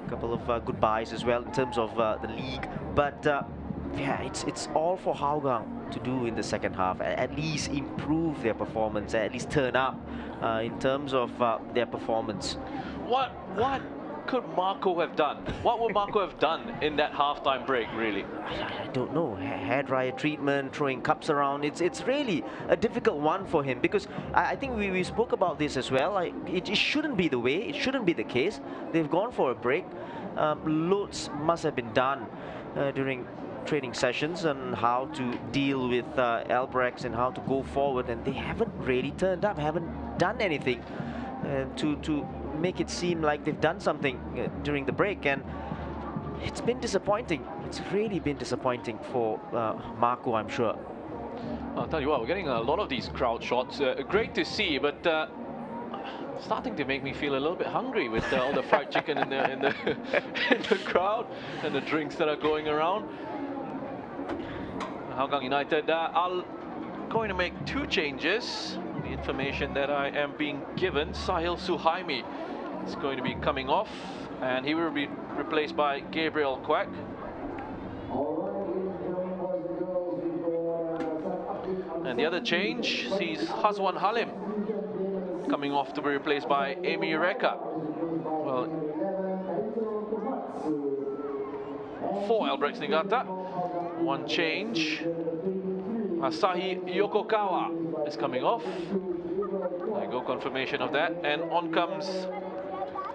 couple of goodbyes as well in terms of the league. But yeah, it's all for Hougang to do in the second half. At least improve their performance, at least turn up in terms of their performance. What could Marco have done? What would Marco have done in that halftime break, really? I don't know. Hair dryer treatment, throwing cups around. It's really a difficult one for him, because I think we spoke about this as well. It shouldn't be the way. It shouldn't be the case. They've gone for a break. Loads must have been done during training sessions on how to deal with Albirex and how to go forward, and they haven't really turned up, haven't done anything to make it seem like they've done something during the break, and it's been disappointing. It's really been disappointing for Marco, I'm sure. I'll tell you what, we're getting a lot of these crowd shots. Great to see, but starting to make me feel a little bit hungry with all the fried chicken in the in the crowd and the drinks that are going around. Hougang United are going to make two changes. The information that I am being given, Sahil Suhaimi is going to be coming off, and he will be replaced by Gabriel Kwek. And the other change sees Hazwan Halim coming off to be replaced by Amy Reka. Well, for Albirex Niigata, one change. Asahi Yokokawa is coming off. There you go, confirmation of that. And on comes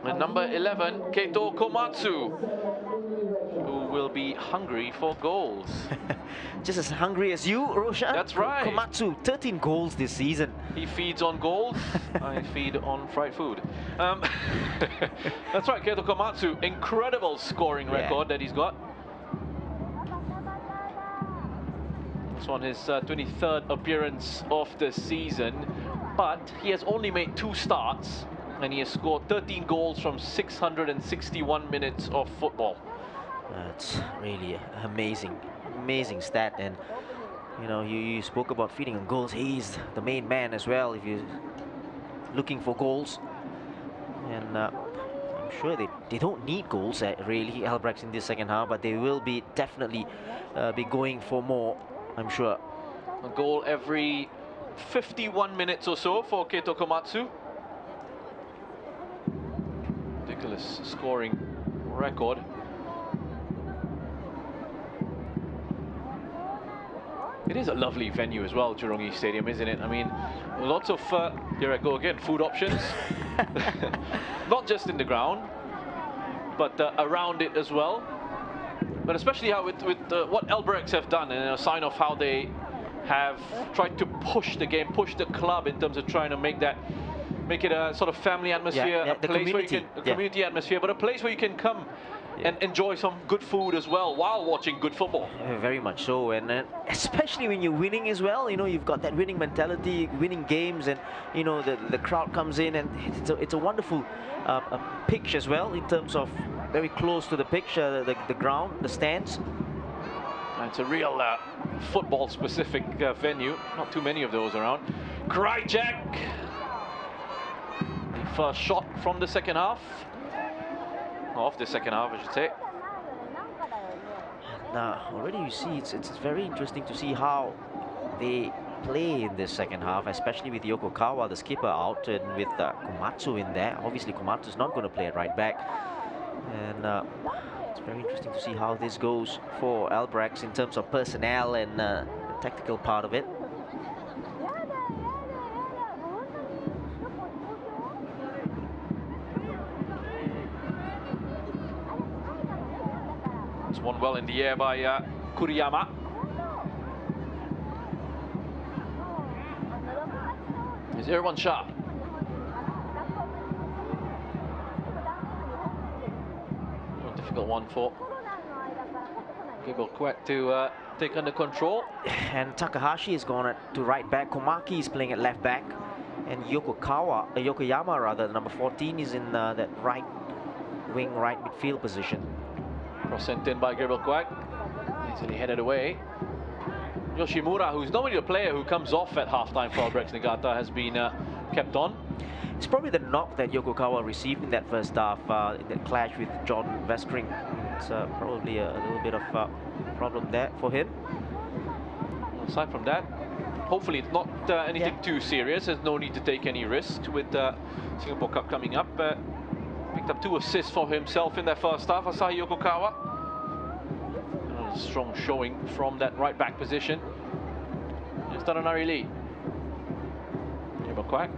number 11, Keito Komatsu, who will be hungry for goals. Just as hungry as you, Roshan. That's right. Komatsu, 13 goals this season. He feeds on goals. I feed on fried food. That's right, Keito Komatsu. Incredible scoring record that he's got. This one his 23rd appearance of the season, but he has only made 2 starts, and he has scored 13 goals from 661 minutes of football. That's really amazing stat. And you know, you spoke about feeding on goals. He's the main man as well if you're looking for goals, and I'm sure they don't need goals really, Albirex, in this second half, but they will be definitely be going for more, I'm sure. A goal every 51 minutes or so for Keito Komatsu. Ridiculous scoring record. It is a lovely venue as well, Jurong East Stadium, isn't it? I mean, lots of, here I go again, food options. Not just in the ground, but around it as well. But especially how with what Albirex have done, and a sign of how they have tried to push the game, push the club in terms of trying to make it a sort of family atmosphere, a place where you can, a community atmosphere, but a place where you can come and enjoy some good food as well while watching good football. Yeah, very much so, and especially when you're winning as well. You know, you've got that winning mentality, winning games, and you know the crowd comes in, and it's a wonderful pitch as well in terms of very close to the pitch, the ground, the stands. And it's a real football-specific venue. Not too many of those around. Kryjek. The first shot from the second half. Of the second half, I should say. Now, already you see, it's very interesting to see how they play in this second half, especially with Yokokawa, the skipper, out, and with Komatsu in there. Obviously, Komatsu's not going to play it right back. And it's very interesting to see how this goes for Albirex in terms of personnel and the tactical part of it. It's one well in the air by Kuriyama. Is everyone sharp? A difficult one for Giggle to take under control. And Takahashi is gone to right back. Komaki is playing at left back. And Yokoyama rather, number 14, is in that right wing, right midfield position. Cross sent in by Gabriel Quack. Easily headed away. Yoshimura, who's normally a player who comes off at halftime for Albirex Niigata, has been kept on. It's probably the knock that Yokokawa received in that first half, in that clash with John Vestring. It's probably a little bit of problem there for him. Aside from that, hopefully it's not anything too serious. There's no need to take any risks with the Singapore Cup coming up. Picked up 2 assists for himself in that first half, Asahi Yokokawa. A strong showing from that right back position. Here's Tadanari Lee. Gabriel Quack.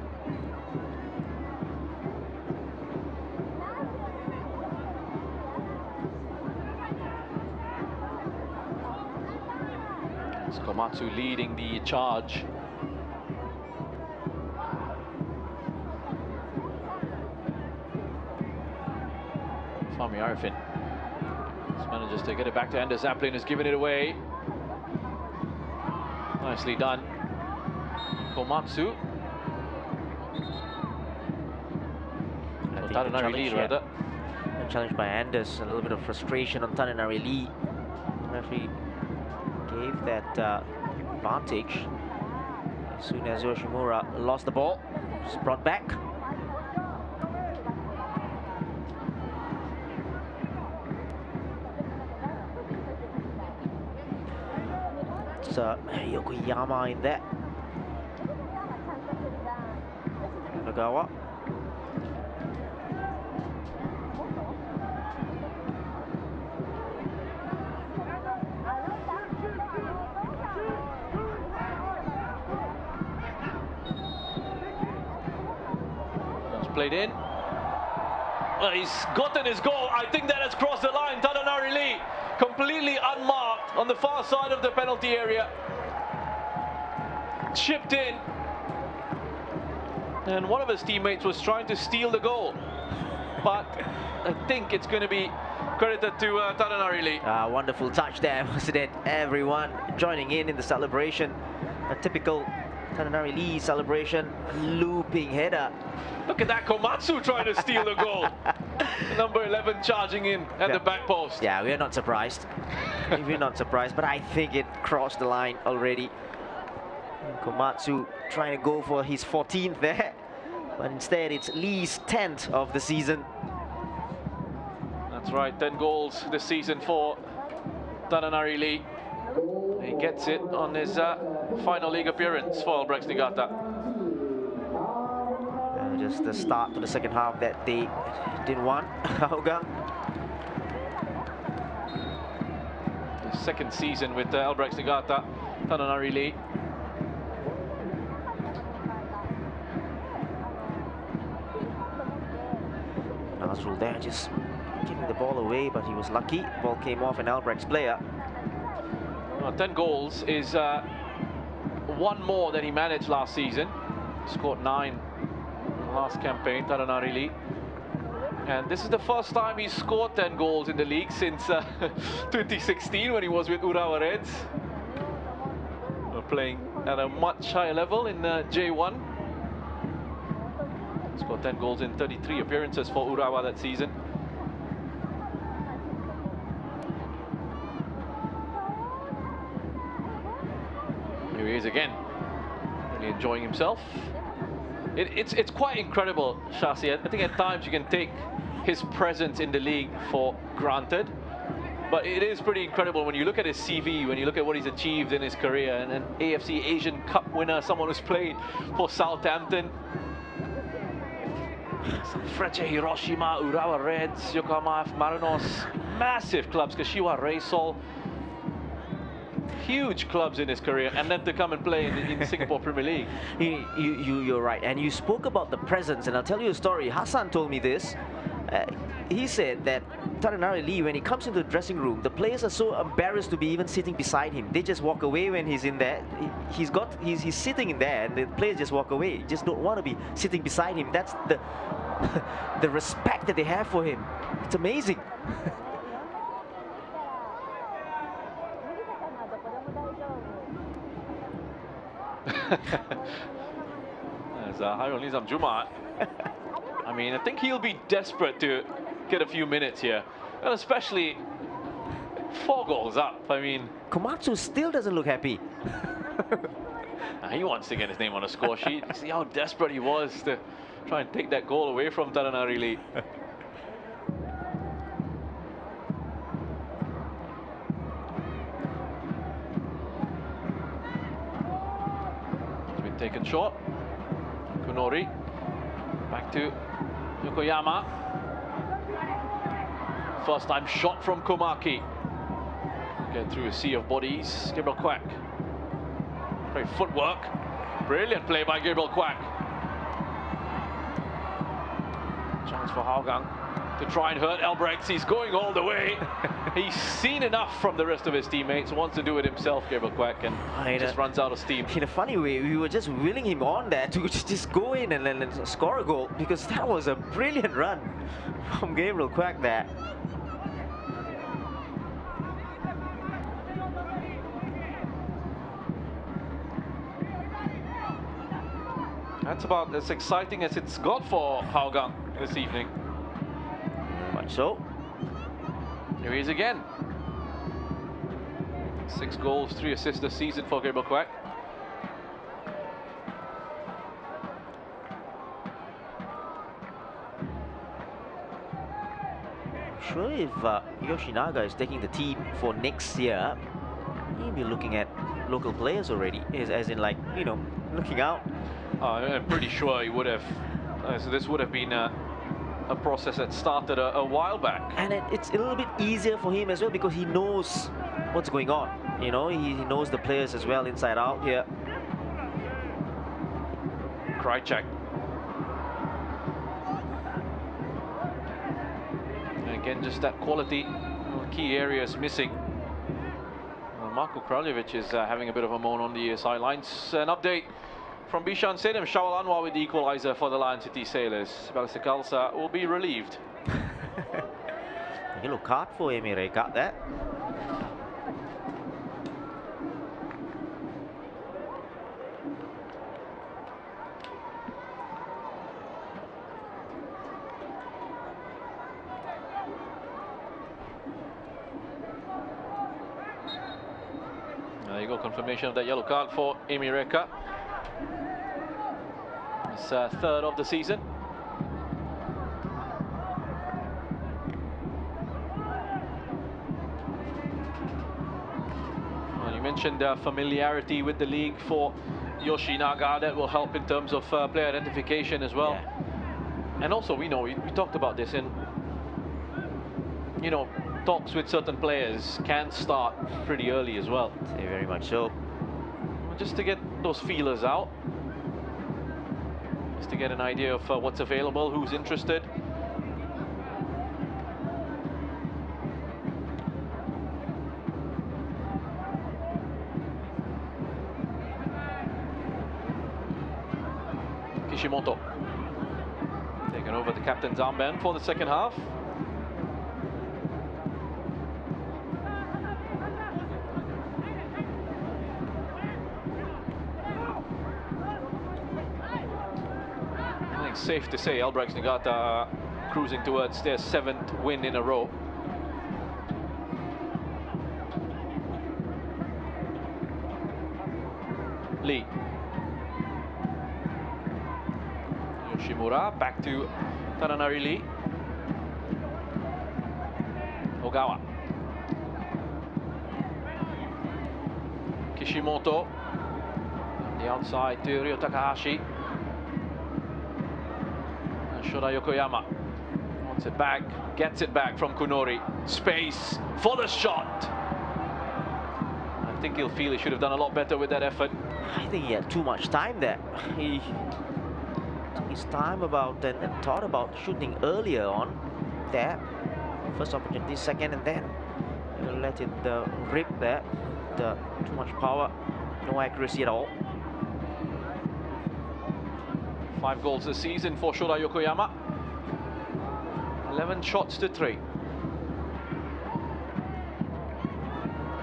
It's Komatsu leading the charge. Fahmi Arifin manages to get it back to Anders Zaplin, who's given it away. Nicely done. Komatsu. Tadanari Lee, rather. Challenged by Anders, a little bit of frustration on Tadanari Lee. Referee gave that advantage as soon as Yoshimura lost the ball. Just brought back. It's Yokoyama in there. Nagawa. Played in. He's gotten his goal. I think that has crossed the line. Tadanari Lee completely unmarked on the far side of the penalty area. Chipped in. And one of his teammates was trying to steal the goal. But I think it's going to be credited to Tadanari Lee. Wonderful touch there, wasn't it? Everyone joining in the celebration. A typical Tadanari Lee celebration, looping header. Look at that, Komatsu trying to steal the goal. Number 11 charging in at the back post. Yeah, we're not surprised. We're not surprised, but I think it crossed the line already. Komatsu trying to go for his 14th there, but instead it's Lee's 10th of the season. That's right, 10 goals this season for Tadanari Lee. He gets it on his final league appearance for Albirex Niigata. Just the start to the second half that they didn't want, Hougang. The second season with Albirex Niigata, Tadanari Lee. Nazrul there just giving the ball away, but he was lucky. Ball came off an Albirex player. 10 goals is one more than he managed last season. Scored 9 last campaign, Tadanari Lee. And this is the first time he's scored 10 goals in the league since 2016 when he was with Urawa Reds. Playing at a much higher level in J1. Scored 10 goals in 33 appearances for Urawa that season. Here he is again, really enjoying himself. It's quite incredible, Shasi. I think at times you can take his presence in the league for granted, but it is pretty incredible when you look at his CV, when you look at what he's achieved in his career, and an AFC Asian Cup winner, someone who's played for Southampton, Frecce Hiroshima, Urawa Reds, Yokohama Marinos, massive clubs, Kashiwa Reysol, huge clubs in his career, and then to come and play in the Singapore Premier League. You're right, and you spoke about the presence, and I'll tell you a story. Hassan told me this. He said that Taranari Lee, when he comes into the dressing room, the players are so embarrassed to be even sitting beside him. They just walk away when he's in there. He's sitting in there, and the players just walk away. Just don't want to be sitting beside him. That's the the respect that they have for him. It's amazing. I mean, I think he'll be desperate to get a few minutes here, and especially 4 goals up. I mean, Komatsu still doesn't look happy. He wants to get his name on a score sheet. See how desperate he was to try and take that goal away from Taranari Lee. He's been taken short. Kunori back to Yokoyama. First time shot from Komaki. Get through a sea of bodies. Gabriel Quack. Great footwork. Brilliant play by Gabriel Quack. Chance for Hougang to try and hurt Albirex. He's going all the way. He's seen enough from the rest of his teammates. Wants to do it himself, Gabriel Quack, and just runs out of steam. In a funny way, we were just willing him on there to just go in and score a goal, because that was a brilliant run from Gabriel Quack there. That's about as exciting as it's got for Hougang this evening. Very much so. Here he is again. 6 goals, 3 assists this season for Gabriel Quack. I'm sure if Yoshinaga is taking the team for next year, he'll be looking at local players already, as in, like, you know, looking out. I'm pretty sure he would have. So this would have been a process that started a while back. And it's a little bit easier for him as well, because he knows what's going on. You know, he knows the players as well inside out here. Krychak. And again, just that quality, key areas missing. Marko Kraljevic is having a bit of a moan on the sidelines. An update from Bishan Stadium. Shawal Anwar with the equaliser for the Lion City Sailors. Balestier Khalsa will be relieved. Yellow card for Emire, got that. There you go, confirmation of that yellow card for Emireka. His 3rd of the season. Well, you mentioned familiarity with the league for Yoshinaga. That will help in terms of player identification as well. Yeah. And also, we talked about this, and you know, talks with certain players can start pretty early as well. Yeah, very much so. Just to get those feelers out. Just to get an idea of what's available, who's interested. Kishimoto taking over the captain's armband for the second half. Safe to say Albirex Niigata are cruising towards their 7th win in a row. Lee. Yoshimura back to Taranari Lee. Ogawa. Kishimoto. On the outside to Ryo Takahashi. And Shoda Yokoyama wants it back, gets it back from Kunori. Space for the shot. I think he'll feel he should have done a lot better with that effort. I think he had too much time there. He took his time about and thought about shooting earlier on there. First opportunity, second, and then let it rip there. Too much power, no accuracy at all. 5 goals this season for Shoda Yokoyama. 11 shots to 3.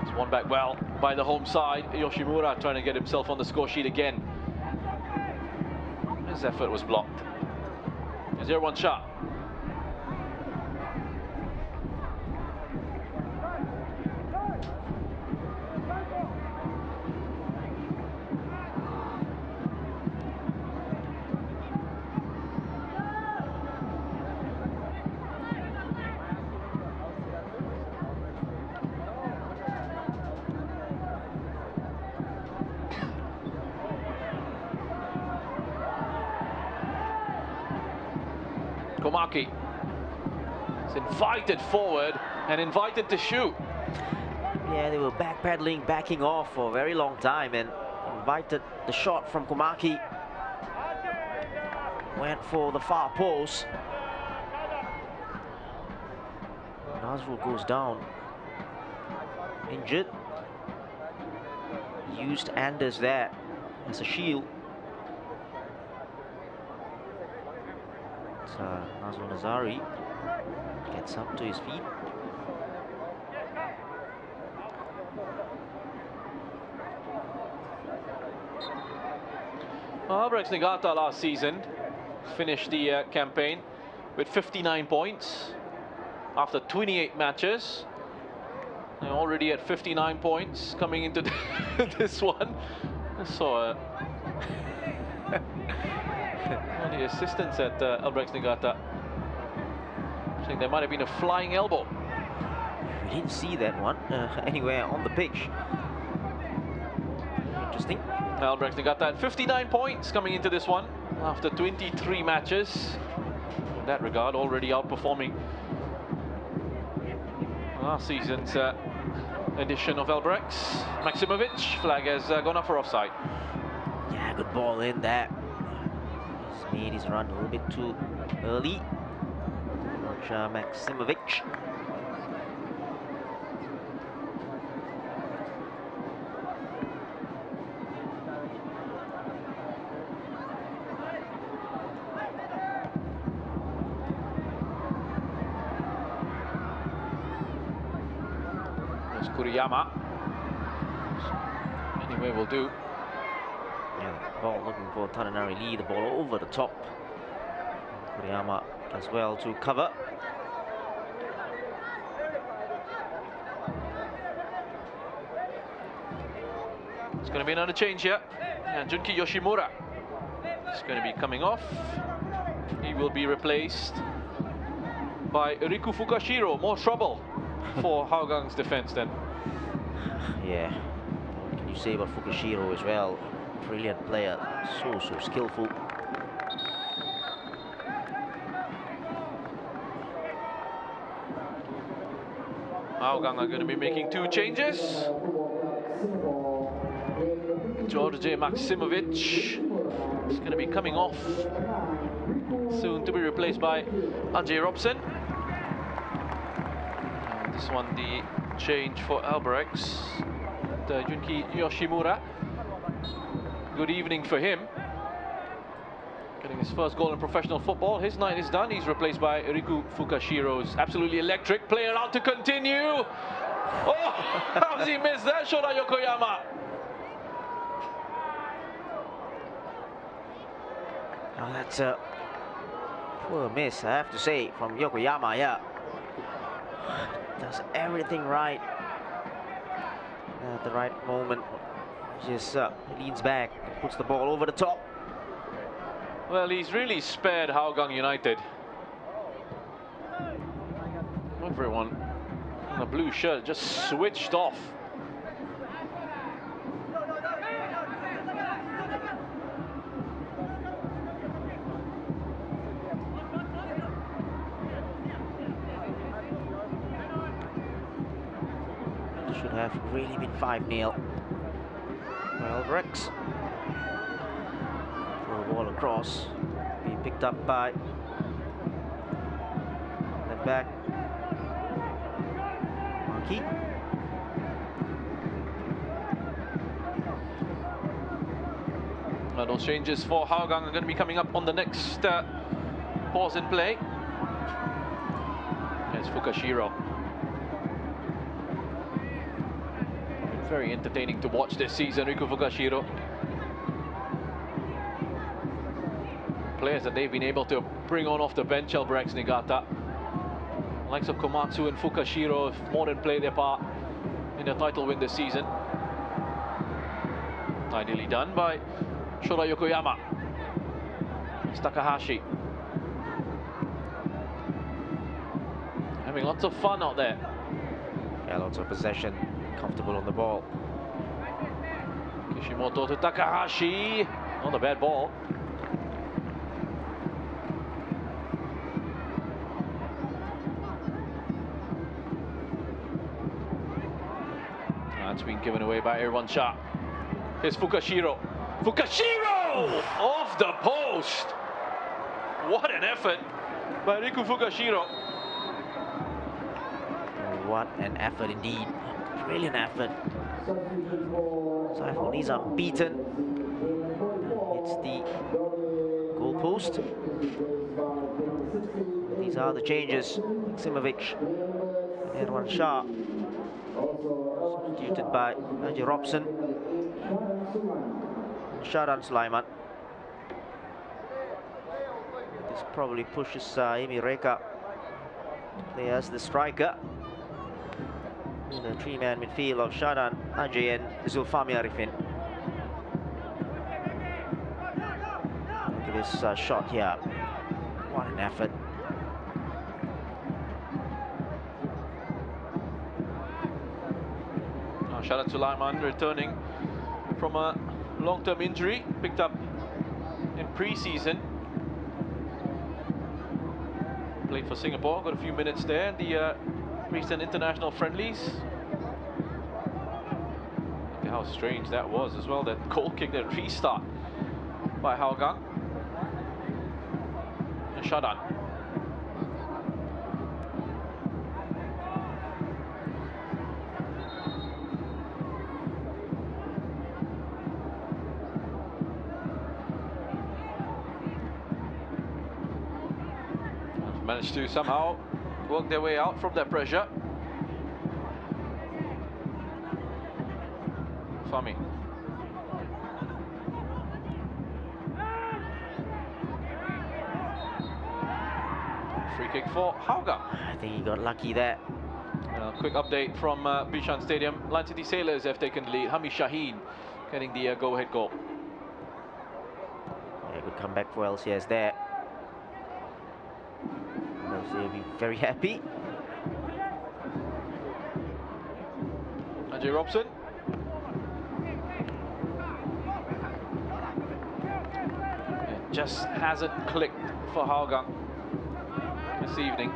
It's won back well by the home side. Yoshimura trying to get himself on the score sheet again. His effort was blocked. 0-1 shot. Komaki is invited forward and invited to shoot. Yeah, they were backpedaling, backing off for a very long time and invited the shot from Komaki. Went for the far post. Nazrul goes down, injured. Used Anders there as a shield. Nazrul Nazari gets up to his feet. Albirex Niigata last season finished the campaign with 59 points after 28 matches. They're already at 59 points coming into this one. So one of the assistants at Albirex Niigata saying there might have been a flying elbow. We didn't see that one anywhere on the pitch. Interesting. Albirex Niigata at 59 points coming into this one after 23 matches. In that regard, already outperforming last season's edition of Albirex. Maximovic, flag has gone up for offside. Yeah, good ball in there. He's made his run a little bit too early. Maximovic. There's Kuriyama. Anyway, will do. Yeah, ball looking for Taranari Lee, the ball over the top. Kuriyama as well to cover. It's going to be another change here. And Junki Yoshimura is going to be coming off. He will be replaced by Riku Fukashiro. More trouble for Hougang's defense then. Yeah, what can you say about Fukashiro as well? Brilliant player, so skillful. Hougang are going to be making 2 changes. George Maximovic is going to be coming off, soon to be replaced by Ajay Robson. And this one, the change for Albirex, Junki Yoshimura. Good evening for him. Getting his first goal in professional football. His night is done. He's replaced by Riku Fukashiro's absolutely electric player out to continue. Oh, how does he miss that? Shoda Yokoyama. Oh, that's a poor miss, I have to say, from Yokoyama. Yeah, does everything right at the right moment. Just leans back, puts the ball over the top. Well, he's really spared Hougang United. Everyone in the blue shirt just switched off. Should have really been 5-0. Albirex. Throw the ball across. Being picked up by the back. Monkey. Those changes for Hougang are going to be coming up on the next pause in play. There's Fukashiro. Very entertaining to watch this season, Riku Fukashiro. Players that they've been able to bring on off the bench, Albirex Niigata. Likes of Komatsu and Fukashiro have more than played their part in the title win this season. Tidily done by Shota Yokoyama. It's Takahashi. Having lots of fun out there. Yeah, lots of possession. Comfortable on the ball. Kishimoto to Takahashi. Not a bad ball. That's been given away by Irwan Shah. Here's Fukashiro. Fukashiro! Off the post! What an effort by Riku Fukashiro. What an effort indeed. Brilliant effort. Saiful Nizam beaten. It's the goal post. These are the changes. Simovic and Irwan Shah. Substituted by Haji Robson. Sharan Sulaiman. This probably pushes Amy Reka to play as the striker. In the three-man midfield of Sharan, Ajay and Zulfami Arifin. Look at this shot here. What an effort. Sharan Sulaiman returning from a long-term injury, picked up in pre-season. Played for Singapore, got a few minutes there. The recent international friendlies. Look at how strange that was as well, that goal kick, that restart by Hougang. And Sharan. Managed to somehow work their way out from that pressure. Fami. Free kick for Hougang. I think he got lucky there. Quick update from Bishan Stadium. Lion City Sailors have taken the lead. Hami Shaheen getting the go-ahead goal. Yeah, good comeback for LCS there. They'll be very happy. Ajay Robson. It just hasn't clicked for Hougang this evening.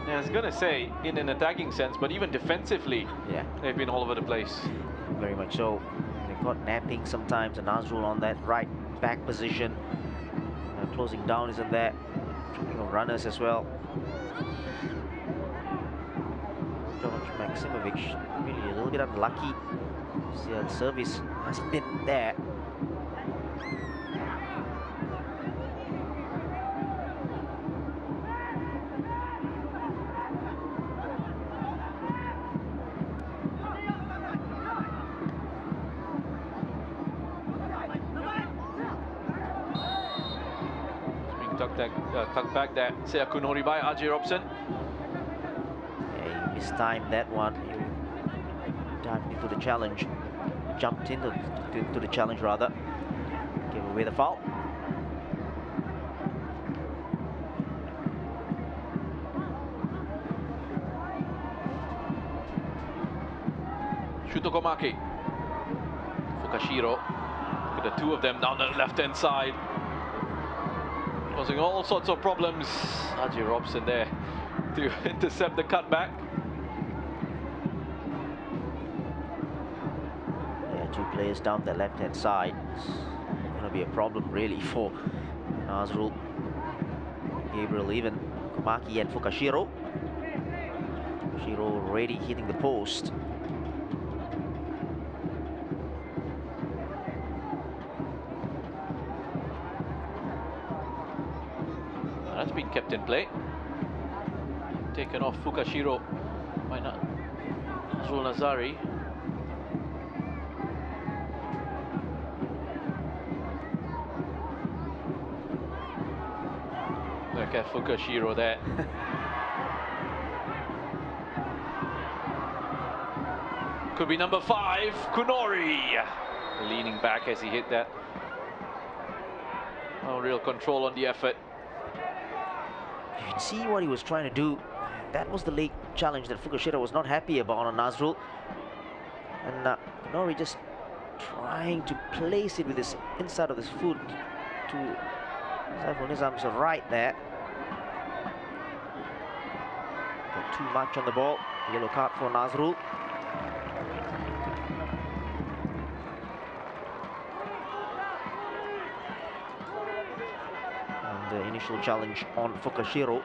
Yeah, I was going to say in an attacking sense, but even defensively, yeah, they've been all over the place. Very much so. They got napping sometimes, and Nazrul on that right back position. Closing down isn't there. Runners as well. George Maximovic really a little bit unlucky. See, the service hasn't been there. Tucked back there, Seakunori by Ajay Robson. Yeah, he mistimed that one. He dived into the challenge. jumped into to the challenge rather. Gave away the foul. Shutokomaki. Fukashiro. Look at the two of them down the left-hand side. Causing all sorts of problems. Haji Robson there to intercept the cutback. Yeah, two players down the left-hand side. It's going to be a problem really for Nazrul, Gabriel, even Komaki and Fukashiro. Fukashiro already hitting the post. That's been kept in play. Taken off Fukashiro. Why not? Nazrul Nazari. Look at Fukashiro there. Could be number 5, Kunori. Leaning back as he hit that. No real control on the effort. You can see what he was trying to do. That was the leg challenge that Fukashiro was not happy about on Nazrul. And Kunori just trying to place it with his inside of his foot to Saiful Nizam's right there. Got too much on the ball. Yellow card for Nazrul. The initial challenge on Fukashiro.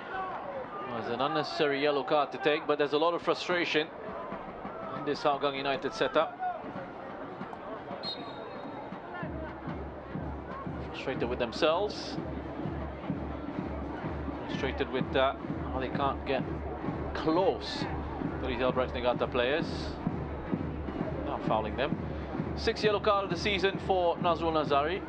Well, it's an unnecessary yellow card to take, but there's a lot of frustration in this Hougang United setup. Frustrated with themselves. Frustrated with how they can't get close to these Albirex Niigata players. Now fouling them. 6th yellow card of the season for Nazrul Nazari.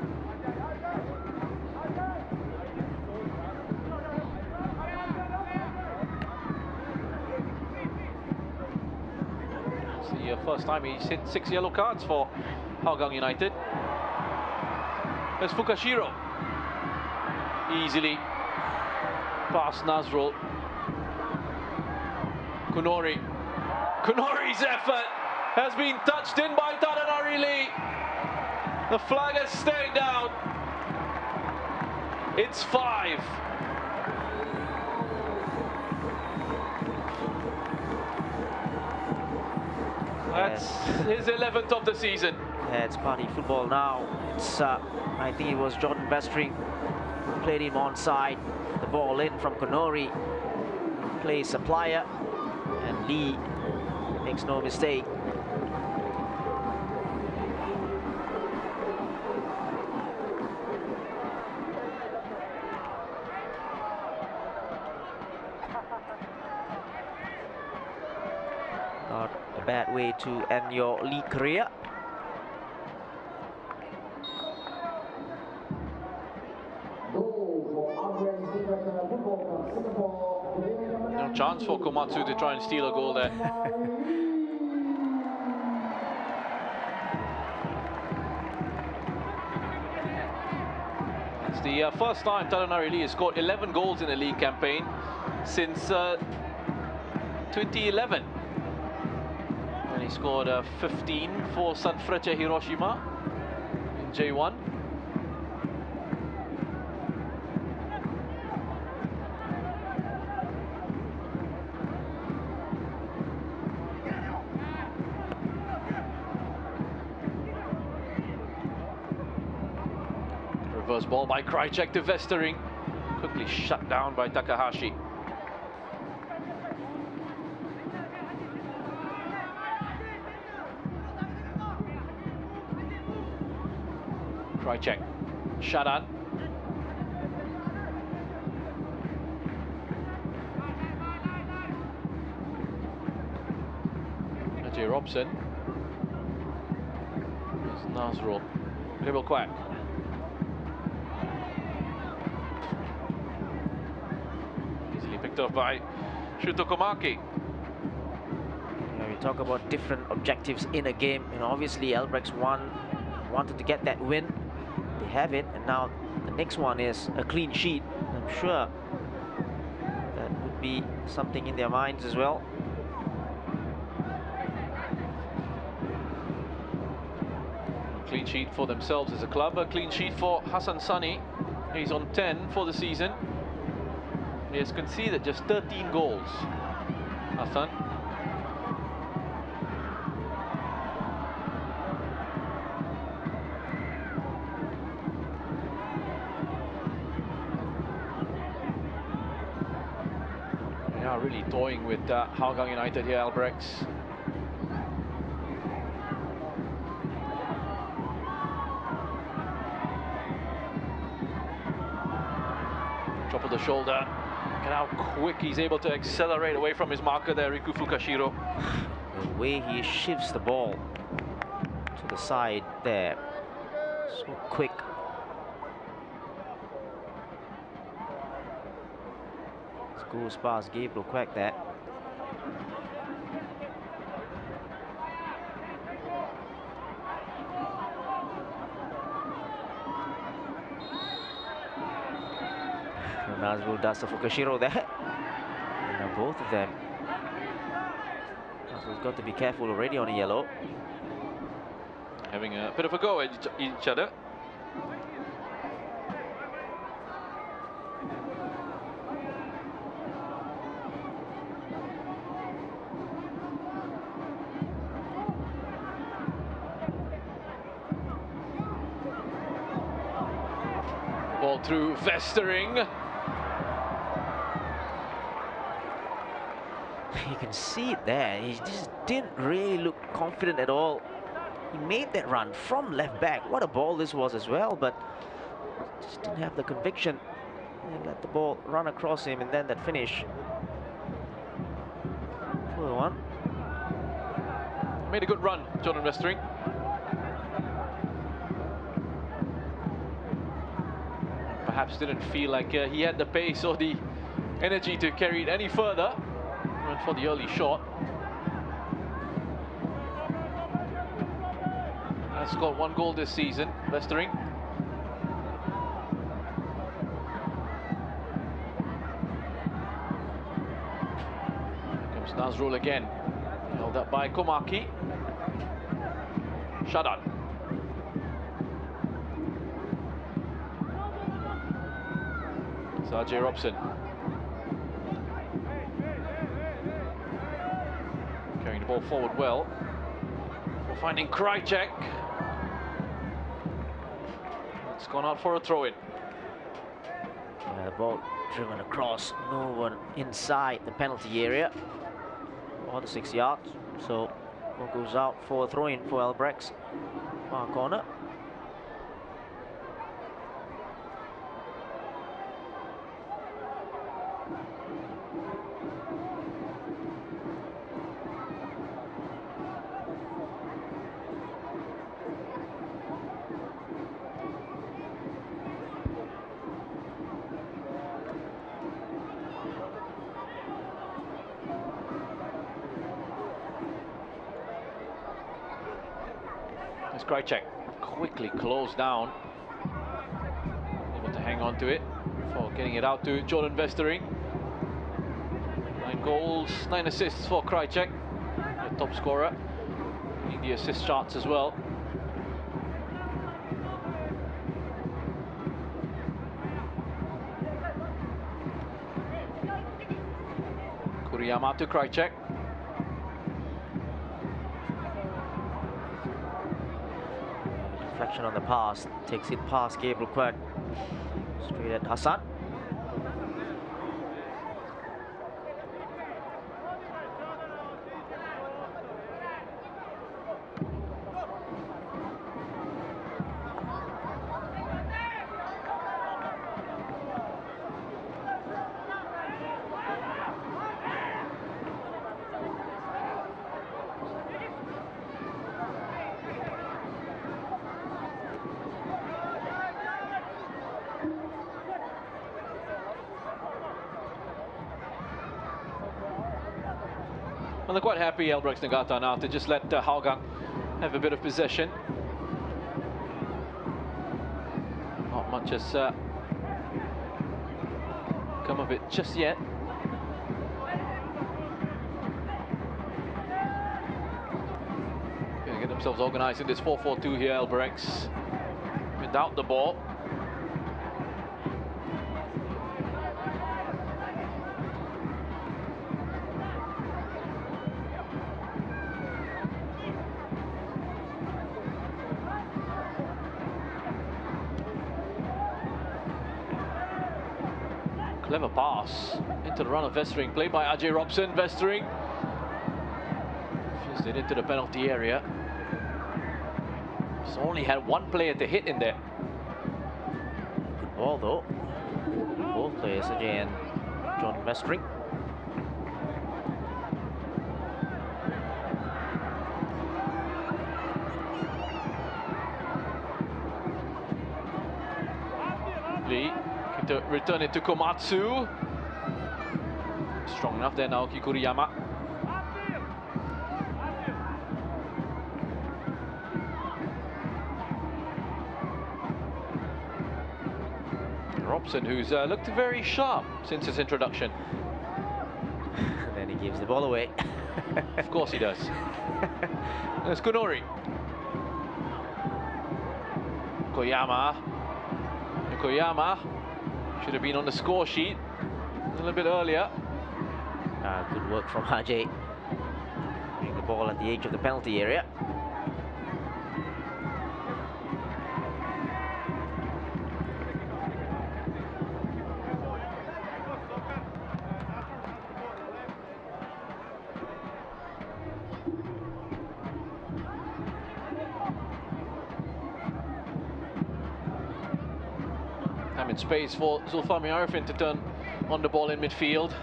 First time he's hit 6 yellow cards for Hougang United. There's Fukashiro. Easily past Nazrul. Kunori. Kunori's effort has been touched in by Tadanari Lee. The flag has stayed down. It's 5. That's his 11th of the season. Yeah, it's party football now. It's I think it was Jordan Bestring who played him onside. The ball in from Kunori. Plays Supplier, and Lee makes no mistake. Not a bad way to end your league career. No chance for Komatsu to try and steal a goal there. It's the first time Tadanari Lee has scored 11 goals in a league campaign since 2011. When he scored 15 for Sanfrecce Hiroshima in J1. Reverse ball by Krajcek to Vestering. Quickly shut down by Takahashi. Krajcek. Shadan. Ajay Robson. There's Nazrul. Dribble Quack. Yeah, Picked up by Shutokomaki. we we talk about different objectives in a game, and obviously Albirex wanted to get that win. They have it, and now the next one is a clean sheet. I'm sure that would be something in their minds as well. Clean sheet for themselves as a club, a clean sheet for Hassan Sani. He's on 10 for the season. He has conceded just 13 goals. Hassan. They are really toying with Hougang United here, Albirex. Drop of the shoulder. Look at how quick he's able to accelerate away from his marker there, Riku Fukashiro. The way he shifts the ball to the side there, so quick. Goes past Gabriel Quack there. Nazrul does the Fukashiro there. And both of them. Nazrul's got to be careful already on a yellow. Having a bit of a go at each other. Ball through Vestering. You can see it there. He just didn't really look confident at all. He made that run from left back. What a ball this was as well, but just didn't have the conviction. And let the ball run across him, and then that finish. 4-1. Made a good run, Jordan Vestering. Perhaps didn't feel like he had the pace or the energy to carry it any further. Went for the early shot. Has scored 1 goal this season, Vestering. Comes Nazrul again. Held up by Komaki. Shadan. Ajay Robson. Carrying the ball forward well. For finding Krajcek. It's gone out for a throw-in. The ball driven across, no one inside the penalty area. On the 6 yards. So ball goes out for a throw-in for Albirex. Far corner. Krajcek quickly closed down, able to hang on to it before getting it out to Jordan Vestering. 9 goals, 9 assists for Krajcek, the top scorer, in the assist charts as well. Kuriyama to Krajcek. Deflection on the pass, takes it past Gabriel Quack. Straight at Hassan. Well, they're quite happy, Albirex Niigata, now to just let Hougang have a bit of possession. Not much has come of it just yet. Gonna get themselves organised in this 4-4-2 here, Albirex. Without the ball. Clever pass into the run of Vestering, played by Ajay Robson. Vestering fizzed it into the penalty area. He's only had one player to hit in there. Good ball though. Both players, Ajay and John Vestering. Lee to return it to Komatsu. Strong enough there now, Kuriyama. Robson, who's looked very sharp since his introduction. And then he gives the ball away. Of course he does. There's Kunori. Koyama. And Koyama should have been on the score sheet a little bit earlier. Good work from Ajay. Putting the ball at the edge of the penalty area. Time and space for Zulfami Arifin to turn on the ball in midfield.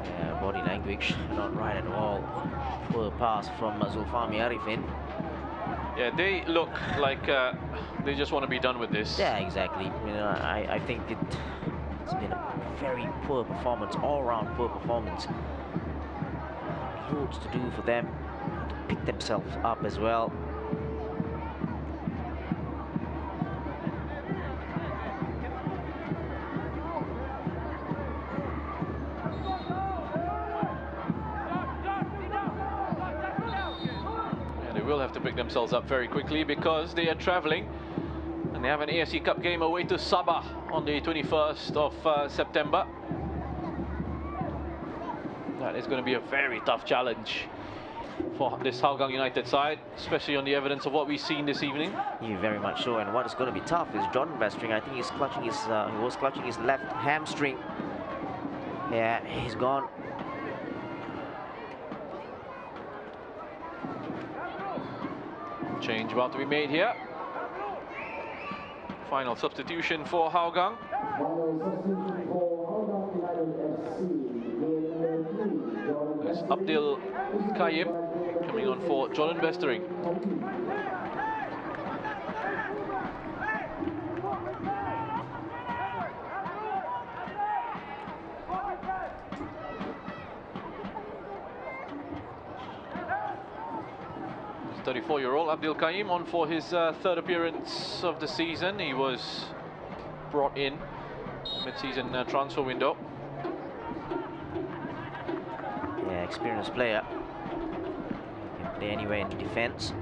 Yeah, body language not right at all. Poor pass from Zulfami Arifin. Yeah, they look like they just want to be done with this. Yeah, exactly. You know, I think it's been a very poor performance, all-round poor performance. Loads to do for them to pick themselves up as well. Yeah, they will have to pick themselves up very quickly because they are travelling and they have an AFC Cup game away to Sabah on the 21st of September. That is going to be a very tough challenge for this Hougang United side, especially on the evidence of what we've seen this evening. Yeah, very much so. And what is going to be tough is John Vestering. I think he's clutching his, he was clutching his left hamstring. Yeah, he's gone. Change about to be made here. Final substitution for Hougang. There's Abdul Kayim coming on for Jordan Vestering. The 34-year-old Abdul Kayim on for his third appearance of the season. He was brought in mid-season transfer window. Yeah, experienced player. Can play anywhere in defense.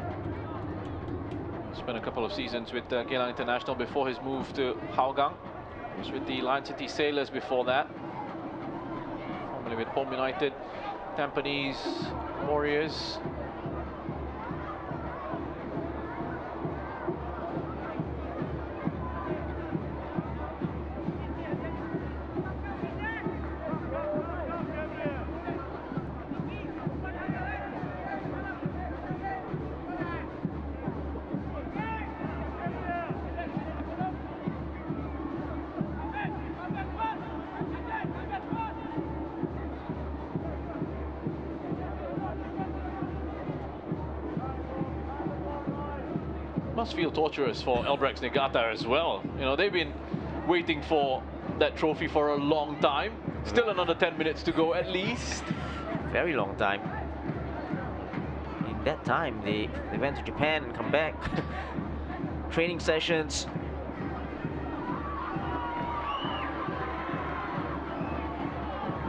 Spent a couple of seasons with Geylang International before his move to Hougang. He was with the Lion City Sailors before that. Formerly with Home United, Tampines Warriors. Must feel torturous for Albirex Niigata as well. You know, they've been waiting for that trophy for a long time. Still another 10 minutes to go at least. Very long time. In that time, they went to Japan and come back. Training sessions.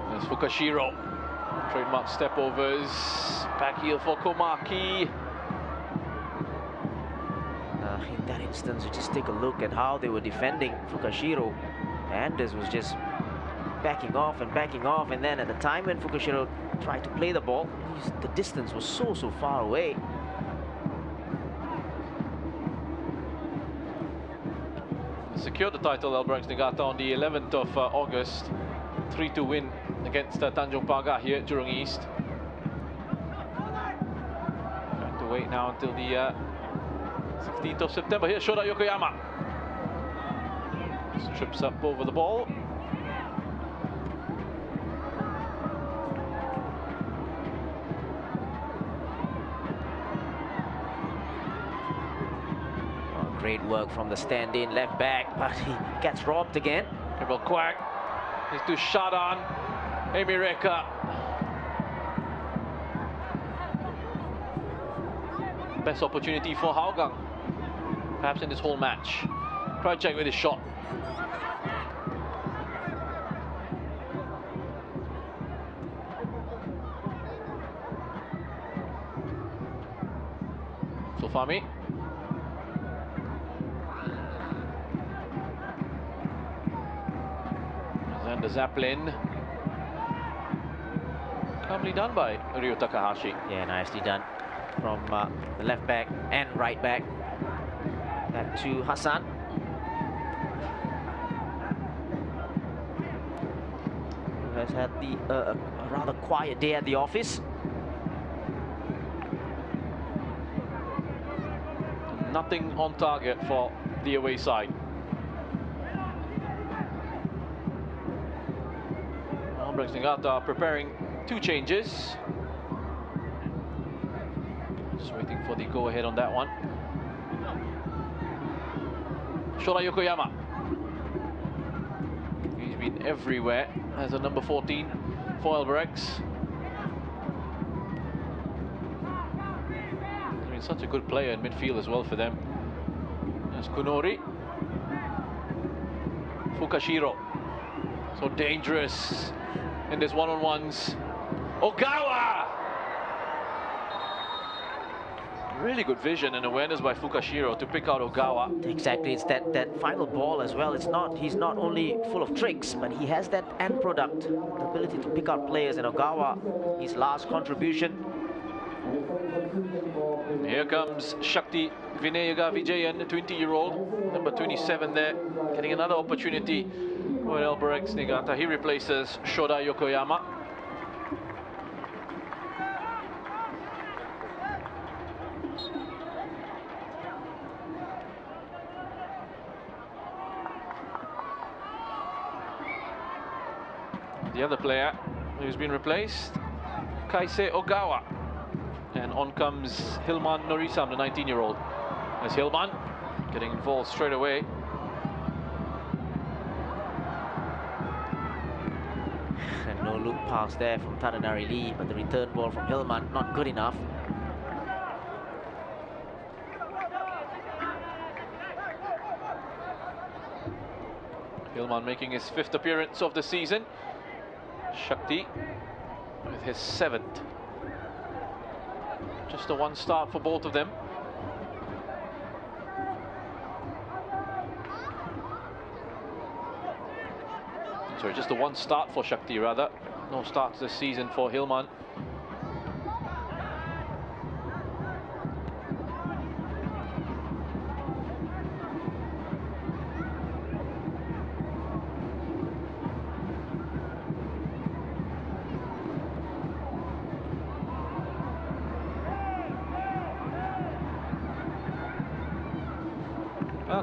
There's Fukashiro. Trademark stepovers. Back heel for Komaki. In that instance, you just take a look at how they were defending Fukashiro. Anders was just backing off, and then at the time when Fukashiro tried to play the ball, the distance was so far away. Secured the title, Albirex Niigata, on the 11th of August. 3-2 win against Tanjung Pagar here at Jurong East. Have to wait now until the 16th of September. Here's Shoda Yokoyama. Trips up over the ball. Great work from the stand-in left back, but he gets robbed again. Dribble quack. He's to Shadan. Emireka. Best opportunity for Hougang, perhaps in this whole match. Krajcek with his shot. Sofami. And the Zeppelin. Calmly done by Ryo Takahashi. Yeah, nicely done from the left back and right back. Back to Hassan. Who has had a rather quiet day at the office. Nothing on target for the away side. Albirex Niigata preparing 2 changes. Just waiting for the go-ahead on that one. Shoda Yokoyama. He's been everywhere as a number 14 for Albirex. I mean, such a good player in midfield as well for them. There's Kunori. Fukashiro. So dangerous in this one-on-ones. Ogawa! Really good vision and awareness by Fukashiro to pick out Ogawa. Exactly, it's that final ball as well. He's not only full of tricks, but he has that end product, the ability to pick out players. And Ogawa, his last contribution. Here comes Shakti Vinayaga Vijayan, the 20-year-old, number 27 there, getting another opportunity with Albirex Niigata. He replaces Shoda Yokoyama. The other player who's been replaced, Kaise Ogawa. And on comes Hilman Norisam, the 19-year-old. There's Hilman getting involved straight away. And no look pass there from Tadanari Lee, but the return ball from Hilman not good enough. Hilman making his 5th appearance of the season. Shakti with his 7th. Just a 1 start for both of them. Sorry, just a 1 start for Shakti rather. No starts this season for Hilman.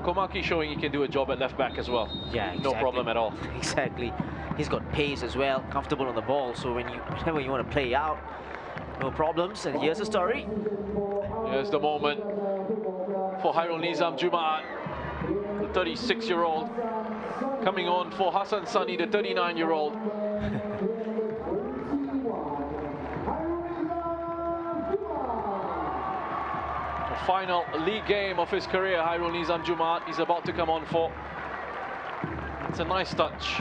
Komaki showing he can do a job at left back as well. Yeah, exactly. No problem at all. Exactly. He's got pace as well, comfortable on the ball. So whenever you want to play out, no problems. And here's the story. Here's the moment for Hairul Nizam Jumaan. The 36-year-old, coming on for Hassan Sani, the 39-year-old. The final league game of his career, Hairul Nizam Jumaat, he's about to come on for. It's a nice touch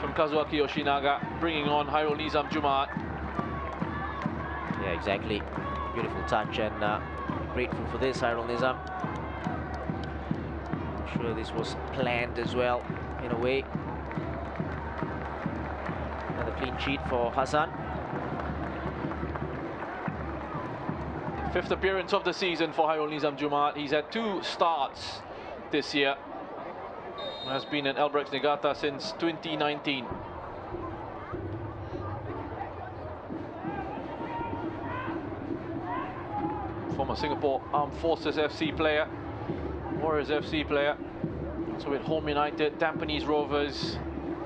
from Kazuaki Yoshinaga, bringing on Hairul Nizam Jumaat. Yeah, exactly. Beautiful touch, and grateful for this, Hairul Nizam. I'm sure this was planned as well, in a way. Another clean sheet for Hassan. Fifth appearance of the season for Hairul Nizam Jumaat. He's had 2 starts this year. Has been at Albirex Niigata since 2019. Former Singapore Armed Forces FC player, Warriors FC player. Also with Home United, Tampines Rovers,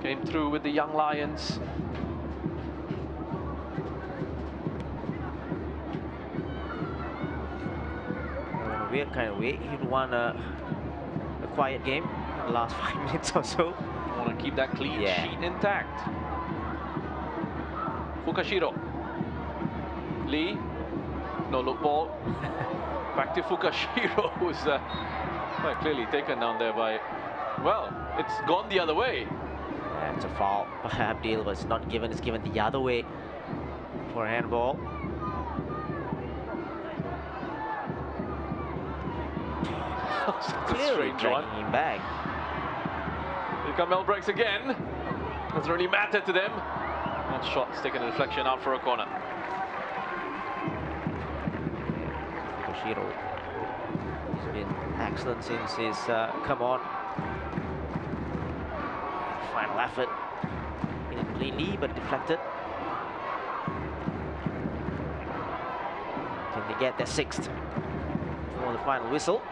came through with the Young Lions. In a weird kind of way, he'd won a quiet game in the last 5 minutes or so. Want to keep that clean sheet intact. Fukashiro. Lee. No look ball. Back to Fukashiro, who's quite clearly taken down there by... Well, it's gone the other way. Yeah, it's a foul by Abdil, but it's not given. It's given the other way for a handball. Clearly dragging him back. Here come Albirex again. Doesn't really matter to them. That shot's taken a deflection out for a corner. Fukashiro has been excellent since his come on. Final effort. Hit it cleanly, but deflected. Can they get their 6th for the final whistle?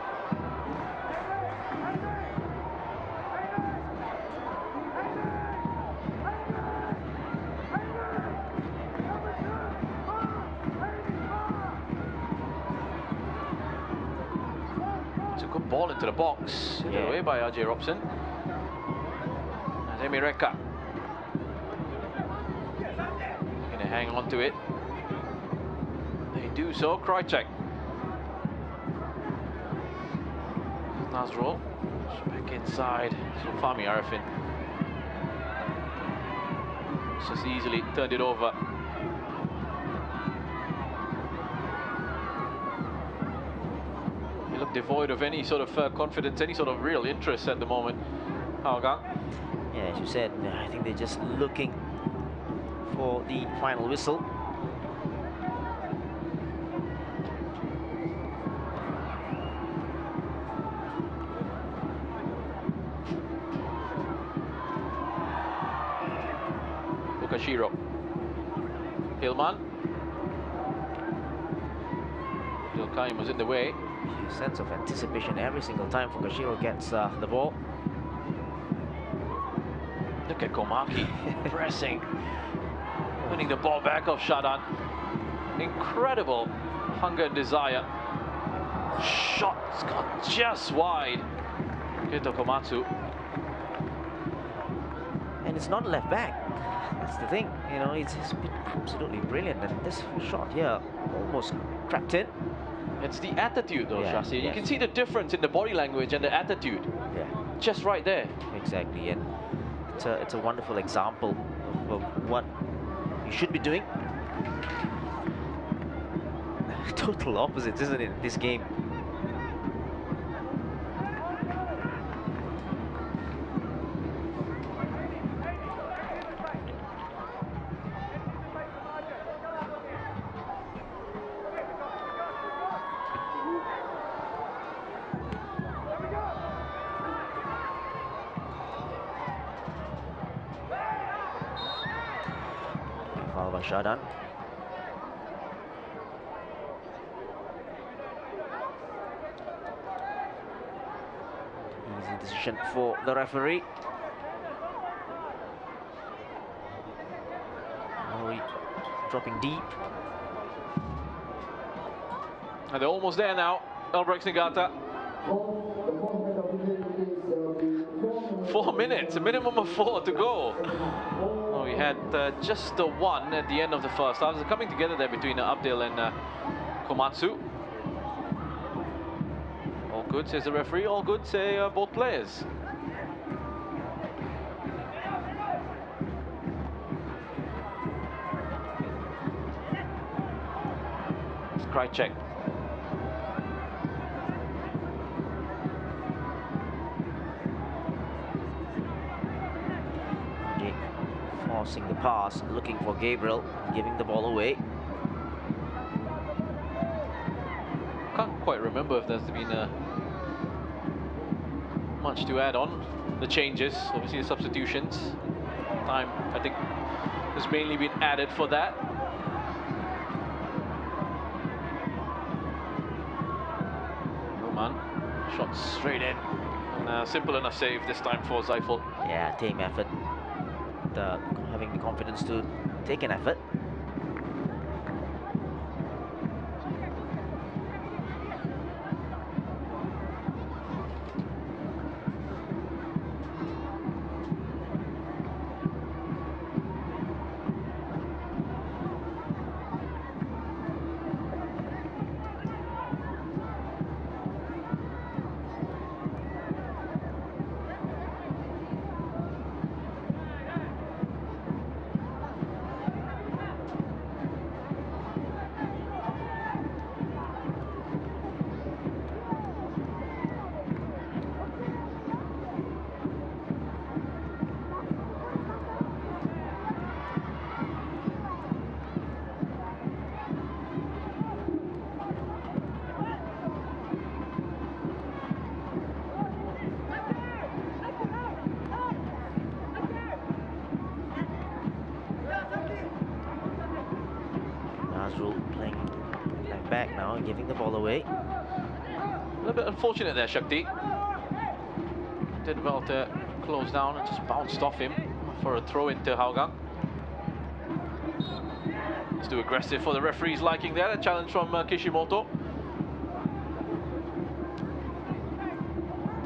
Good ball into the box, hit away by Ajay Robson. Azemi Reka gonna hang on to it. They do so. Krajcek. Nazrul back inside. So Fahmi Arifin just easily turned it over. Look devoid of any sort of confidence, any sort of real interest at the moment, Hougang. Yeah, as you said, I think they're just looking for the final whistle. Fukashiro. Hillman. Ilkaim was in the way. Sense of anticipation every single time Fukashiro gets the ball. Look at Komaki pressing, winning the ball back off Shadan. Incredible hunger and desire. Shot's gone just wide. Keito Komatsu. And it's not left back. That's the thing. You know, it's been absolutely brilliant. And this shot here almost trapped in. It's the attitude though, Shasi. Yes. You can see the difference in the body language and the attitude. Yeah. Just right there. Exactly, and it's a wonderful example of what you should be doing. Total opposites, isn't it, this game? Shadan. Easy decision for the referee. Maui dropping deep. And they're almost there now. Albirex Niigata. 4 minutes, a minimum of 4 to go. Oh, we had just the one at the end of the first half. It's coming together there between Abdel and Komatsu. All good, says the referee. All good, say both players. Krychek. Forcing the pass, looking for Gabriel, giving the ball away. Can't quite remember if there's been much to add on. The changes, obviously the substitutions. Time, I think, has mainly been added for that. Roman, shot straight in. And simple enough save this time for Zeifel. Yeah, team effort. Having the confidence to take an effort. Playing left back now, giving the ball away. A little bit unfortunate there, Shakti. Did well to close down and just bounced off him for a throw into Hougang. It's too aggressive for the referee's liking there. A challenge from Kishimoto.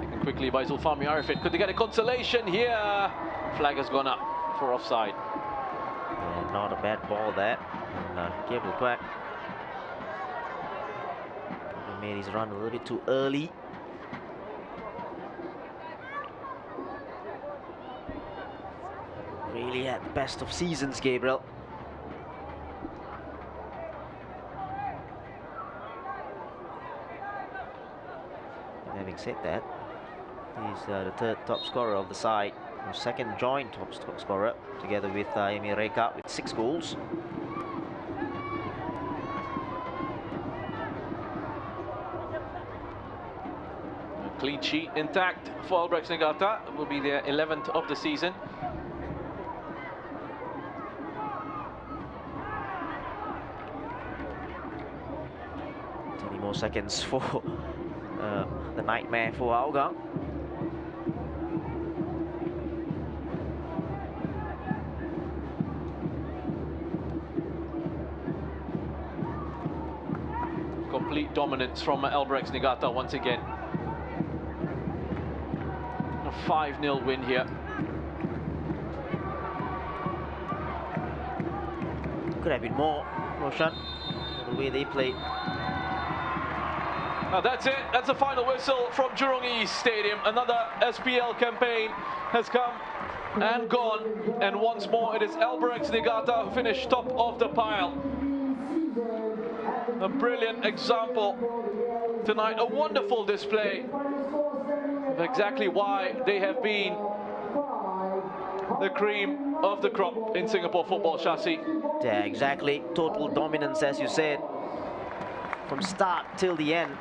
Taken quickly by Zulfami Arifin. Could they get a consolation here? Flag has gone up for offside. Yeah, not a bad ball there. And Gabriel Quack probably made his run a little bit too early. Really had the best of seasons, Gabriel. And having said that, he's the third top scorer of the side, the second joint top scorer, together with Emir Reka with 6 goals. Clean sheet intact for Albirex Niigata. It will be their 11th of the season. More seconds for the nightmare for Hougang. Complete dominance from Albirex Niigata once again. A 5-0 win here. Could have been more, Roshan, the way they played. Now that's it. That's the final whistle from Jurong East Stadium. Another SPL campaign has come and gone. And once more, it is Albirex Niigata who finished top of the pile. A brilliant example tonight. A wonderful display of exactly why they have been the cream of the crop in Singapore football, Shasi. Yeah, exactly. Total dominance, as you said, from start till the end.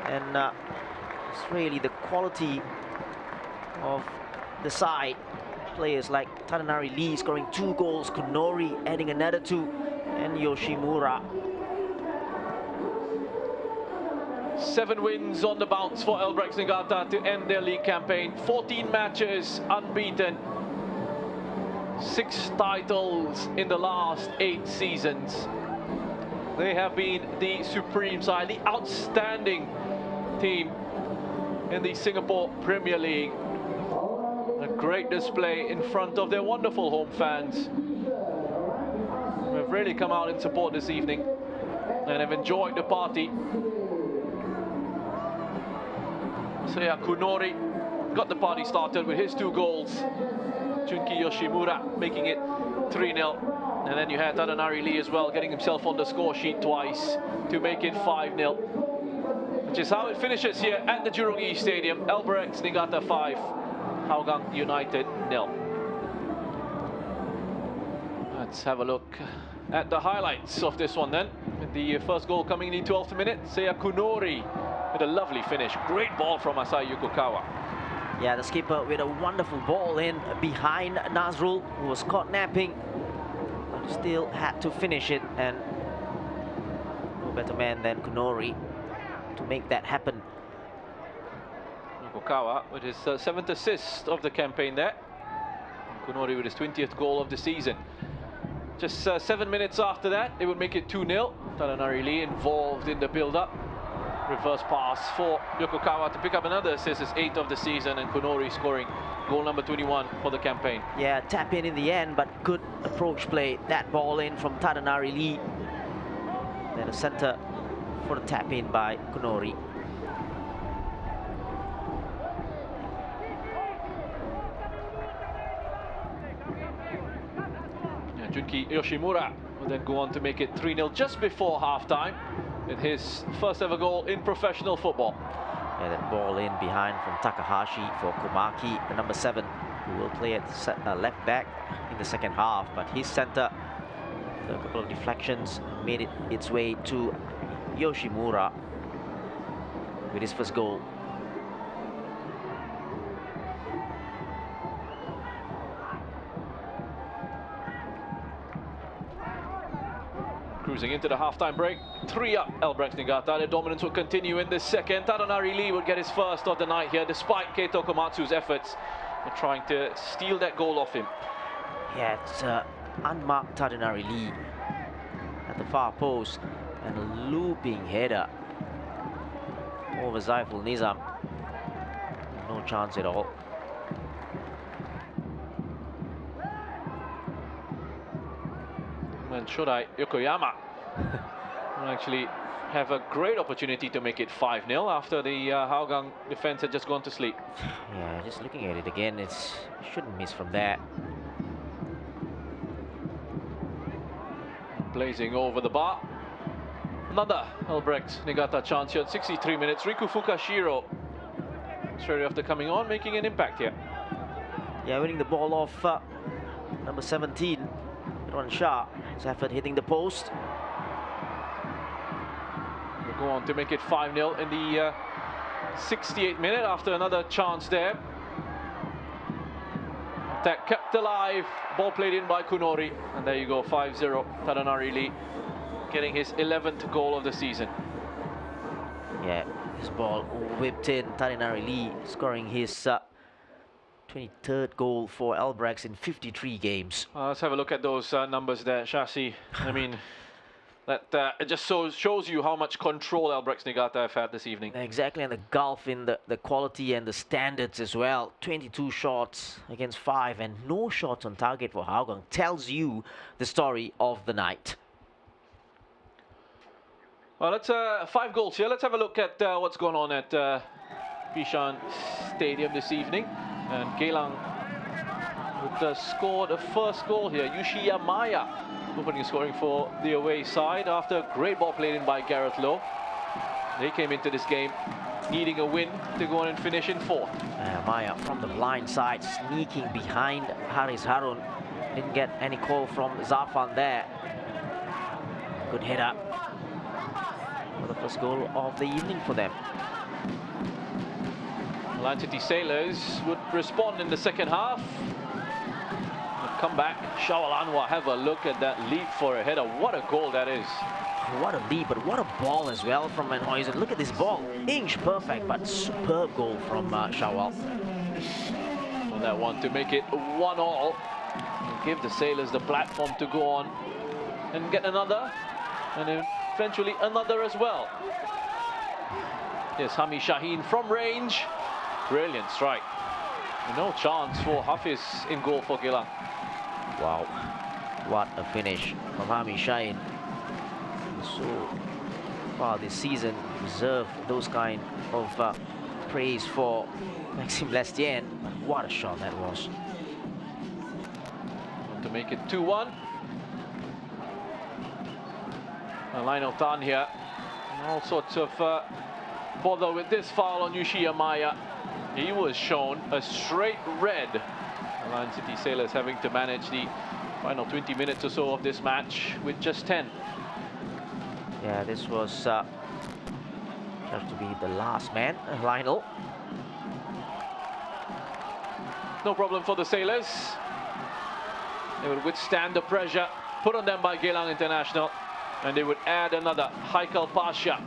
And it's really the quality of the side. Players like Tadanari Lee scoring 2 goals, Konori adding another 2, and Yoshimura. 7 wins on the bounce for Albirex Niigata to end their league campaign. 14 matches unbeaten. 6 titles in the last 8 seasons. They have been the supreme side, the outstanding team in the Singapore Premier League. great display in front of their wonderful home fans, who have really come out in support this evening and have enjoyed the party. Seiya Kunori got the party started with his 2 goals. Junki Yoshimura making it 3-0. And then you had Tadanari Lee as well, getting himself on the score sheet twice to make it 5-0. Which is how it finishes here at the Jurong East Stadium. Albirex Niigata 5, Hougang United 0. Let's have a look at the highlights of this one then. With the first goal coming in the 12th minute, Seiya Kunori with a lovely finish. Great ball from Masai Yukokawa. Yeah, the skipper with a wonderful ball in behind Nazrul, who was caught napping, but still had to finish it, and no better man than Kunori to make that happen. Yukokawa with his 7th assist of the campaign there. And Kunori with his 20th goal of the season. Just 7 minutes after that, it would make it 2-0. Tadanari Lee involved in the build-up. Reverse pass for Yukokawa to pick up another assist, his 8th of the season, and Kunori scoring goal number 21 for the campaign. Yeah, tap in the end, but good approach play. That ball in from Tadanari Lee. Then a center for the tap in by Kunori. Yeah, Junki Yoshimura will then go on to make it 3-0 just before half-time, with his first ever goal in professional football. Yeah, that ball in behind from Takahashi for Komaki, the number 7, who will play at left back in the second half. But his center, a couple of deflections, made it its way to Yoshimura with his first goal. Cruising into the half-time break, 3-up Albirex Niigata. Their dominance will continue in the second. Tadanari Lee would get his first of the night here, despite Keito Komatsu's efforts in trying to steal that goal off him. Yeah, it's unmarked Tadanari Lee at the far post, and a looping header over Zaiful Nizam. No chance at all. And Shodai Yokoyama will actually have a great opportunity to make it 5-0 after the Hougang defense had just gone to sleep. Yeah, just looking at it again, it shouldn't miss from there. Blazing over the bar. Another Albirex Niigata chance here at 63 minutes. Riku Fukashiro, straight after coming on, making an impact here. Yeah, winning the ball off number 17, Ron Shah. His effort hitting the post. We'll go on to make it 5-0 in the 68th minute after another chance there. Attack kept alive, ball played in by Kunori, and there you go, 5-0. Tadanari Lee getting his 11th goal of the season. Yeah, this ball whipped in. Tadanari Lee scoring his 23rd goal for Albirex in 53 games. Let's have a look at those numbers there, Shashi. I mean, that it just shows you how much control Albirex Niigata have had this evening. Exactly, and the gulf in the quality and the standards as well. 22 shots against 5 and no shots on target for Hougang tells you the story of the night. Well, that's 5 goals here. Let's have a look at what's going on at Bishan Stadium this evening. And Geylang would score the first goal here. Yushiya Maya opening scoring for the away side after a great ball played in by Gareth Lowe. They came into this game needing a win to go on and finish in 4th. Maya from the blind side, sneaking behind Haris Harun. Didn't get any call from Zafan there. Good header for the first goal of the evening for them. Land City Sailors would respond in the second half. Come back, Shawal Anwar, have a look at that leap for a header. What a goal that is. What a leap, but what a ball as well from Van Huysen. Look at this ball, inch perfect, but superb goal from Shawal. On that one to make it 1-1. Give the Sailors the platform to go on and get another, and eventually another as well. Yes, Hami Shaheen from range. Brilliant strike. No chance for Hafiz in goal for Geylang. Wow, what a finish from Hami Shahin. So far this season, deserve those kind of praise for Maxime Lestienne. But what a shot that was. To make it 2-1. Lionel Tan here. All sorts of bother with this foul on Yoshia Maya. He was shown a straight red. The Lion City Sailors having to manage the final 20 minutes or so of this match with just 10. Yeah, this was just to be the last man, Lionel. No problem for the Sailors. They would withstand the pressure put on them by Geylang International, and they would add another, Haikal Pasha,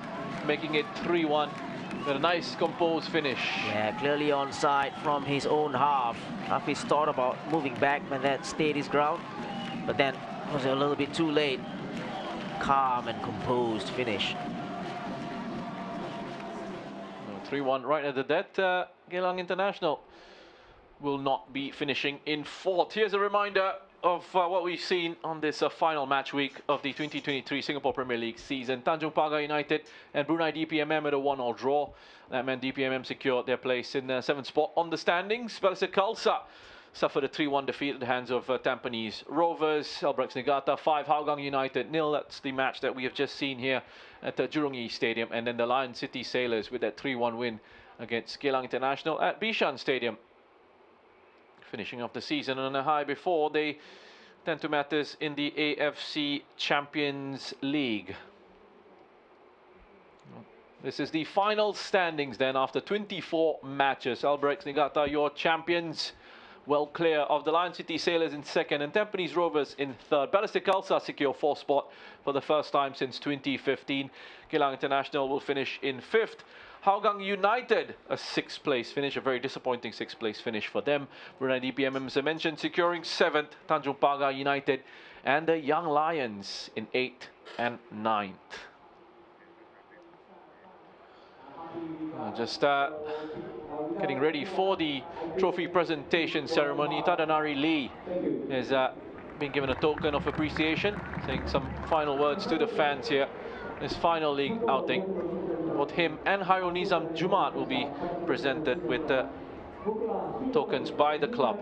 making it 3-1 with a nice composed finish. Yeah, clearly onside from his own half. Hafiz thought about moving back and then stayed his ground, but then was a little bit too late. Calm and composed finish. 3-1 right at the dead. Geylang International will not be finishing in fourth. Here's a reminder of what we've seen on this final match week of the 2023 Singapore Premier League season. Tanjung Pagar United and Brunei DPMM at a 1-1 draw. That meant DPMM secured their place in the 7th spot on the standings. Balestier Khalsa suffered a 3-1 defeat at the hands of Tampines Rovers. Albirex Niigata 5, Hougang United 0. That's the match that we have just seen here at the Jurong East Stadium. And then the Lion City Sailors with that 3-1 win against Geylang International at Bishan Stadium. Finishing off the season on a high before they tend to matters in the AFC Champions League. This is the final standings then after 24 matches. Albirex Niigata, your champions, well clear of the Lion City Sailors in second and Tampines Rovers in third. Balestier Khalsa secure fourth spot for the first time since 2015. Geylang International will finish in fifth. Hougang United, a 6th place finish, a very disappointing 6th place finish for them. Brunei DPMM, as I mentioned, securing 7th. Tanjung Pagar United and the Young Lions in 8th and 9th. Just getting ready for the trophy presentation ceremony. Tadanari Lee has been given a token of appreciation, saying some final words to the fans here. His final league outing. Both him and Hairul Nizam Jumaat will be presented with tokens by the club.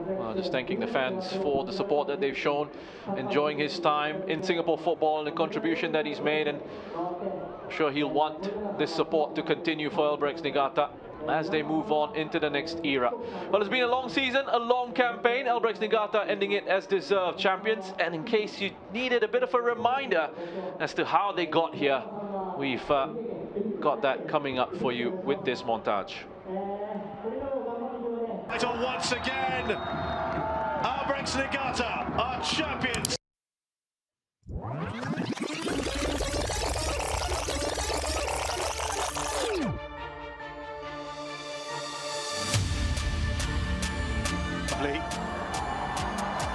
Well, just thanking the fans for the support that they've shown, enjoying his time in Singapore football and the contribution that he's made, and I'm sure he'll want this support to continue for Albirex Niigata as they move on into the next era. Well, it's been a long season, a long campaign. Albirex Niigata ending it as deserved champions. And in case you needed a bit of a reminder as to how they got here, we've got that coming up for you with this montage. Once again, Albirex Niigata are champions.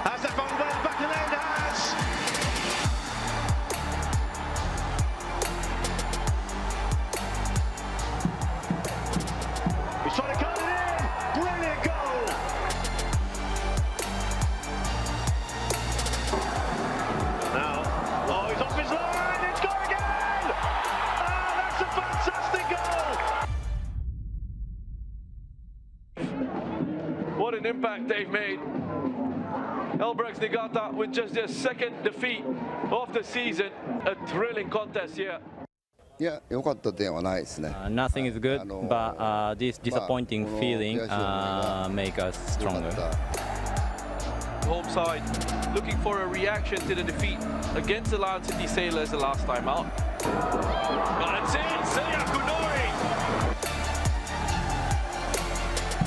Has that gone well? Back in the end has. He's trying to cut it in. Brilliant goal. Now, oh, he's off his line. It's gone again. Oh, that's a fantastic goal. What an impact they've made. Albirex Niigata with just their 2nd defeat of the season. A thrilling contest here. Nothing is good, but this disappointing feeling make us stronger. Home side looking for a reaction to the defeat against the Lion City Sailors the last time out. That's it, Seiya Kunori!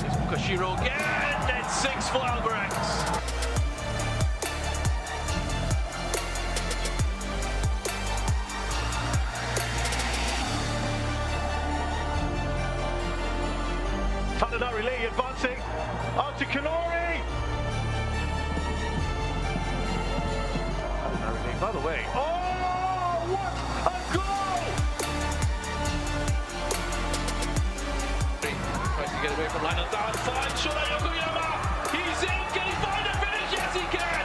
It's Mukashiro again, and 6 for Albirex. Tadanari Lee advancing onto Kanori. By the way, oh, what a goal! Tries to get away from line of down, finds Shura Yokoyama. He's in, can he find a finish? Yes, he can!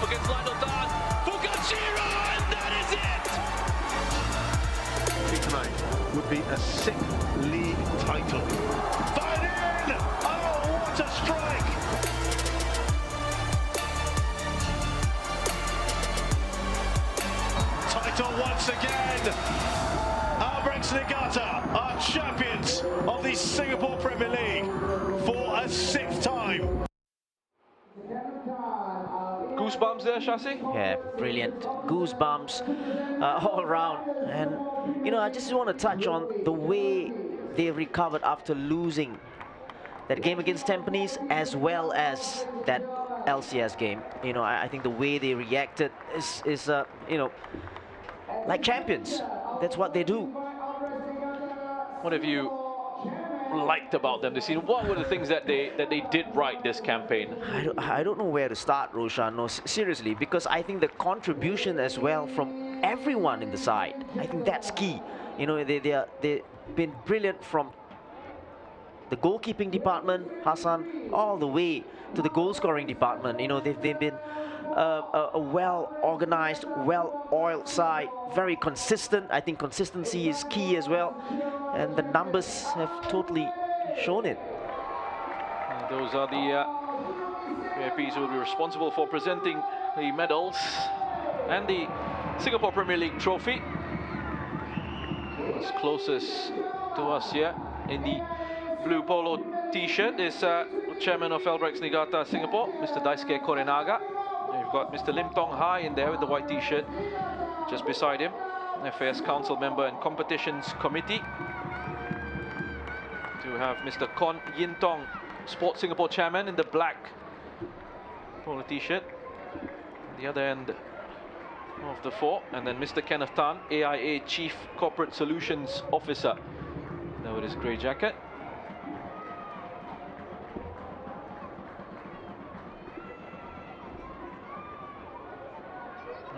Against line of down, Fukashiro, and that is it! Tonight would be a 6th league title. Fired in! Oh, what a strike! Title once again. Albirex Niigata are champions of the Singapore Premier League for a 6th time. Goosebumps there, Shasi? Yeah, brilliant. Goosebumps all around. And, you know, I just want to touch on the way they recovered after losing that game against Tampines as well as that LCS game. You know, I think the way they reacted is you know, like champions. That's what they do. What have you liked about them this season? What were the things that they did right this campaign? I don't know where to start, Roshan. No, seriously, because I think the contribution as well from everyone in the side, I think that's key. You know, they've been brilliant from the goalkeeping department, Hassan, all the way to the goal-scoring department. You know, they've been a well-organized, well-oiled side, very consistent. I think consistency is key as well, and the numbers have totally shown it. Those are the VIPs who will be responsible for presenting the medals and the Singapore Premier League trophy. What's closest to us here in the blue polo t-shirt is chairman of Albirex Niigata Singapore, Mr. Daisuke Korenaga. You've got Mr. Lim Tong Hai in there with the white t-shirt just beside him, FAS Council member and Competitions Committee. To have Mr. Kon Yin Tong, Sports Singapore chairman, in the black polo t-shirt. The other end of the four, and then Mr. Kenneth Tan, AIA Chief Corporate Solutions Officer, there with his grey jacket.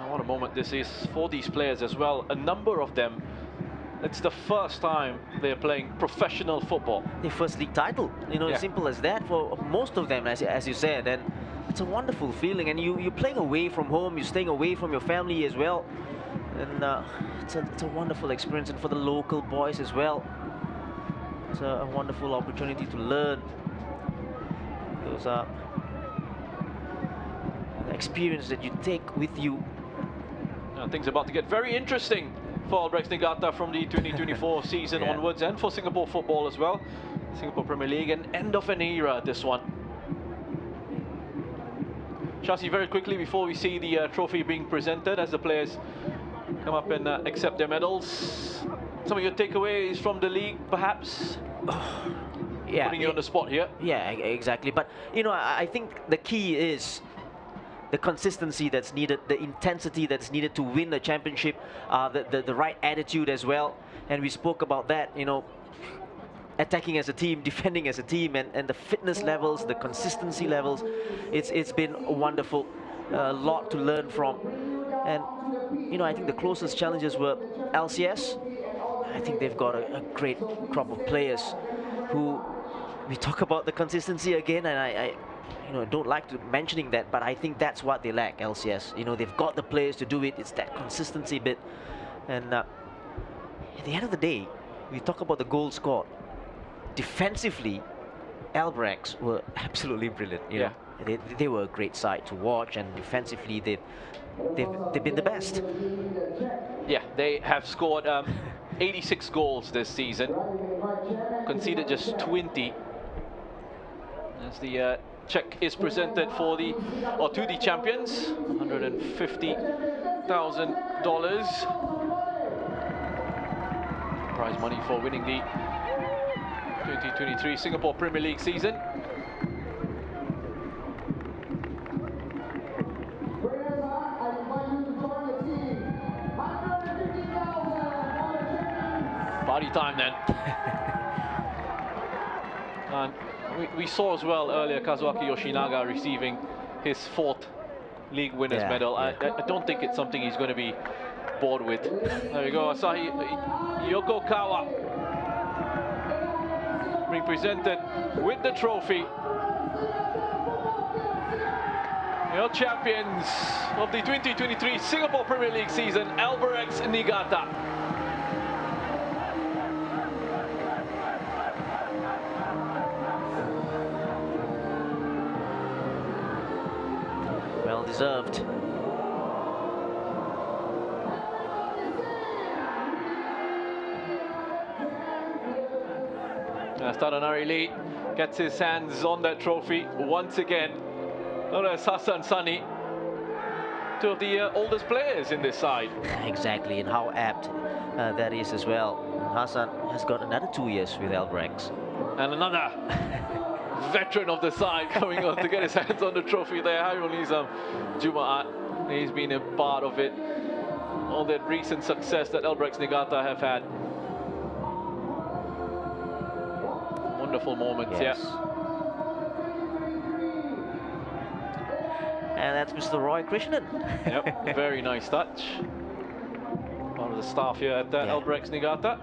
What a moment this is for these players as well. A number of them, it's the first time they're playing professional football. The first league title, you know, Yeah. simple as that for most of them, as you said. And it's a wonderful feeling. And you're playing away from home, you're staying away from your family as well. And it's a wonderful experience. And for the local boys as well, it's a wonderful opportunity to learn. Those are the experience that you take with you. Things are about to get very interesting for Albirex Niigata from the 2024 season Yeah. onwards, and for Singapore football as well. Singapore Premier League, and end of an era, this one. Shasi, very quickly before we see the trophy being presented as the players come up and accept their medals, some of your takeaways from the league, perhaps? Yeah, Putting you on the spot here. Yeah, exactly. But, you know, I think the key is the consistency that's needed, the intensity that's needed to win the championship, the right attitude as well. And we spoke about that, you know, attacking as a team, defending as a team, and the fitness levels, the consistency levels. It's been wonderful, a lot to learn from. And, you know, I think the closest challenges were LCS. I think they've got a great crop of players who, we talk about the consistency again, and I you know, don't like to mentioning that, but I think that's what they lack, LCS. You know, they've got the players to do it. It's that consistency bit. And at the end of the day, we talk about the goal scored. Defensively, Albirex were absolutely brilliant. You know, they were a great side to watch, and defensively they've been the best. Yeah, they have scored 86 goals this season, conceded just 20. As the check is presented to the champions, $150,000 prize money for winning the 2023 Singapore Premier League season. Party time then. And we saw as well earlier Kazuaki Yoshinaga receiving his 4th league winners medal. I don't think it's something he's going to be bored with. There we go, Asahi Yokokawa being presented with the trophy. Your champions of the 2023 Singapore Premier League season, Albirex Niigata. Well deserved. Stadanari Lee gets his hands on that trophy once again. There's Hassan Sani, 2 of the oldest players in this side. Exactly, and how apt that is as well. Hassan has got another 2 years with Albirex. And another veteran of the side coming on to get his hands on the trophy there, Hairul Nizam Jumaat. He's been a part of it. All that recent success that Albirex Niigata have had. Wonderful moments, yes. And that's Mr. Roy Krishnan. Yep, very nice touch. One of the staff here at Albirex Niigata.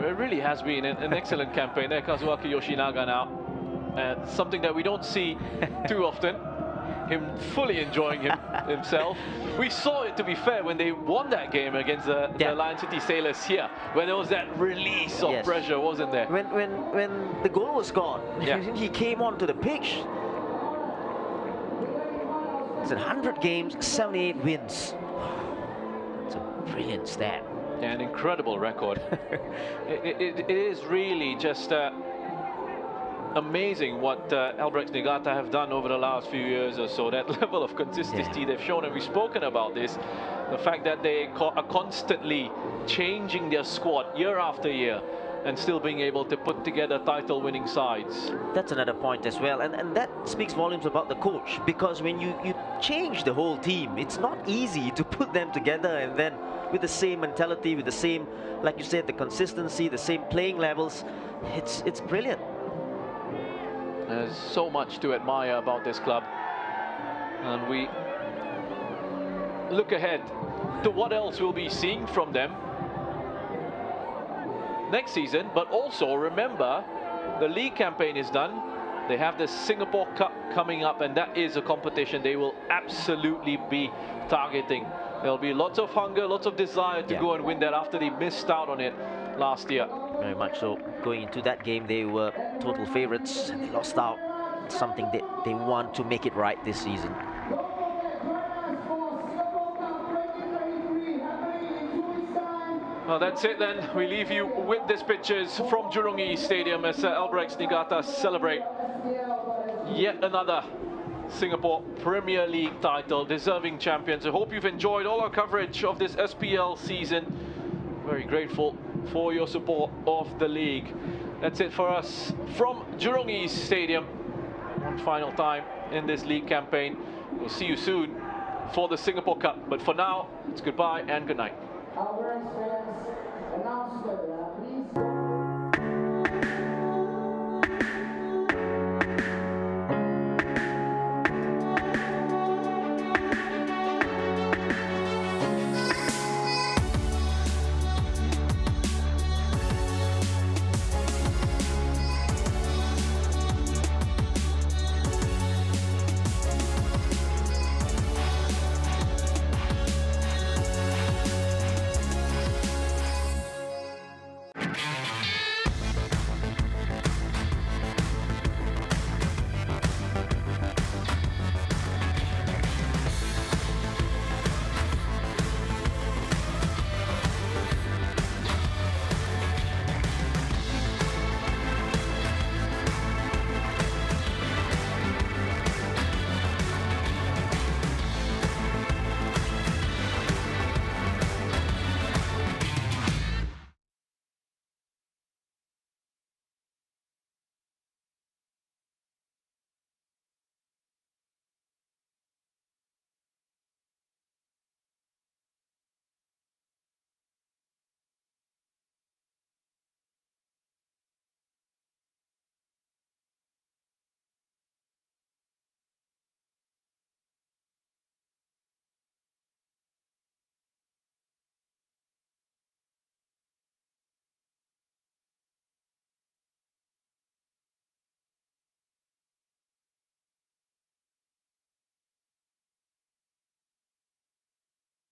It really has been an excellent campaign there, Kazuaki Yoshinaga now. Something that we don't see too often. Him fully enjoying himself. We saw it, to be fair, when they won that game against the Lion City Sailors here, where there was that release of pressure, wasn't there? When the goal was gone, he came onto the pitch. It's 100 games, 78 wins. It's a brilliant stat. Yeah, an incredible record. it is really just amazing what Albirex Niigata have done over the last few years or so. That level of consistency they've shown, and we've spoken about this, the fact that they are constantly changing their squad year after year and still being able to put together title-winning sides. That's another point as well, and that speaks volumes about the coach, because when you change the whole team, it's not easy to put them together and then with the same mentality, with the same, like you said, the consistency, the same playing levels. It's brilliant. There's so much to admire about this club, and we look ahead to what else we'll be seeing from them next season. But also remember, the league campaign is done. They have the Singapore Cup coming up, and that is a competition they will absolutely be targeting. There'll be lots of hunger, lots of desire to go and win that after they missed out on it last year. Very much so. Going into that game, they were total favourites. They lost out. It's something that they want to make it right this season. Well, that's it then. We leave you with these pictures from Jurong East Stadium as Albirex Niigata celebrate yet another Singapore Premier League title. Deserving champions. I hope you've enjoyed all our coverage of this SPL season. Very grateful for your support of the league. That's it for us from Jurong East Stadium. One final time in this league campaign. We'll see you soon for the Singapore Cup. But for now, it's goodbye and good night. Albirex fans announced that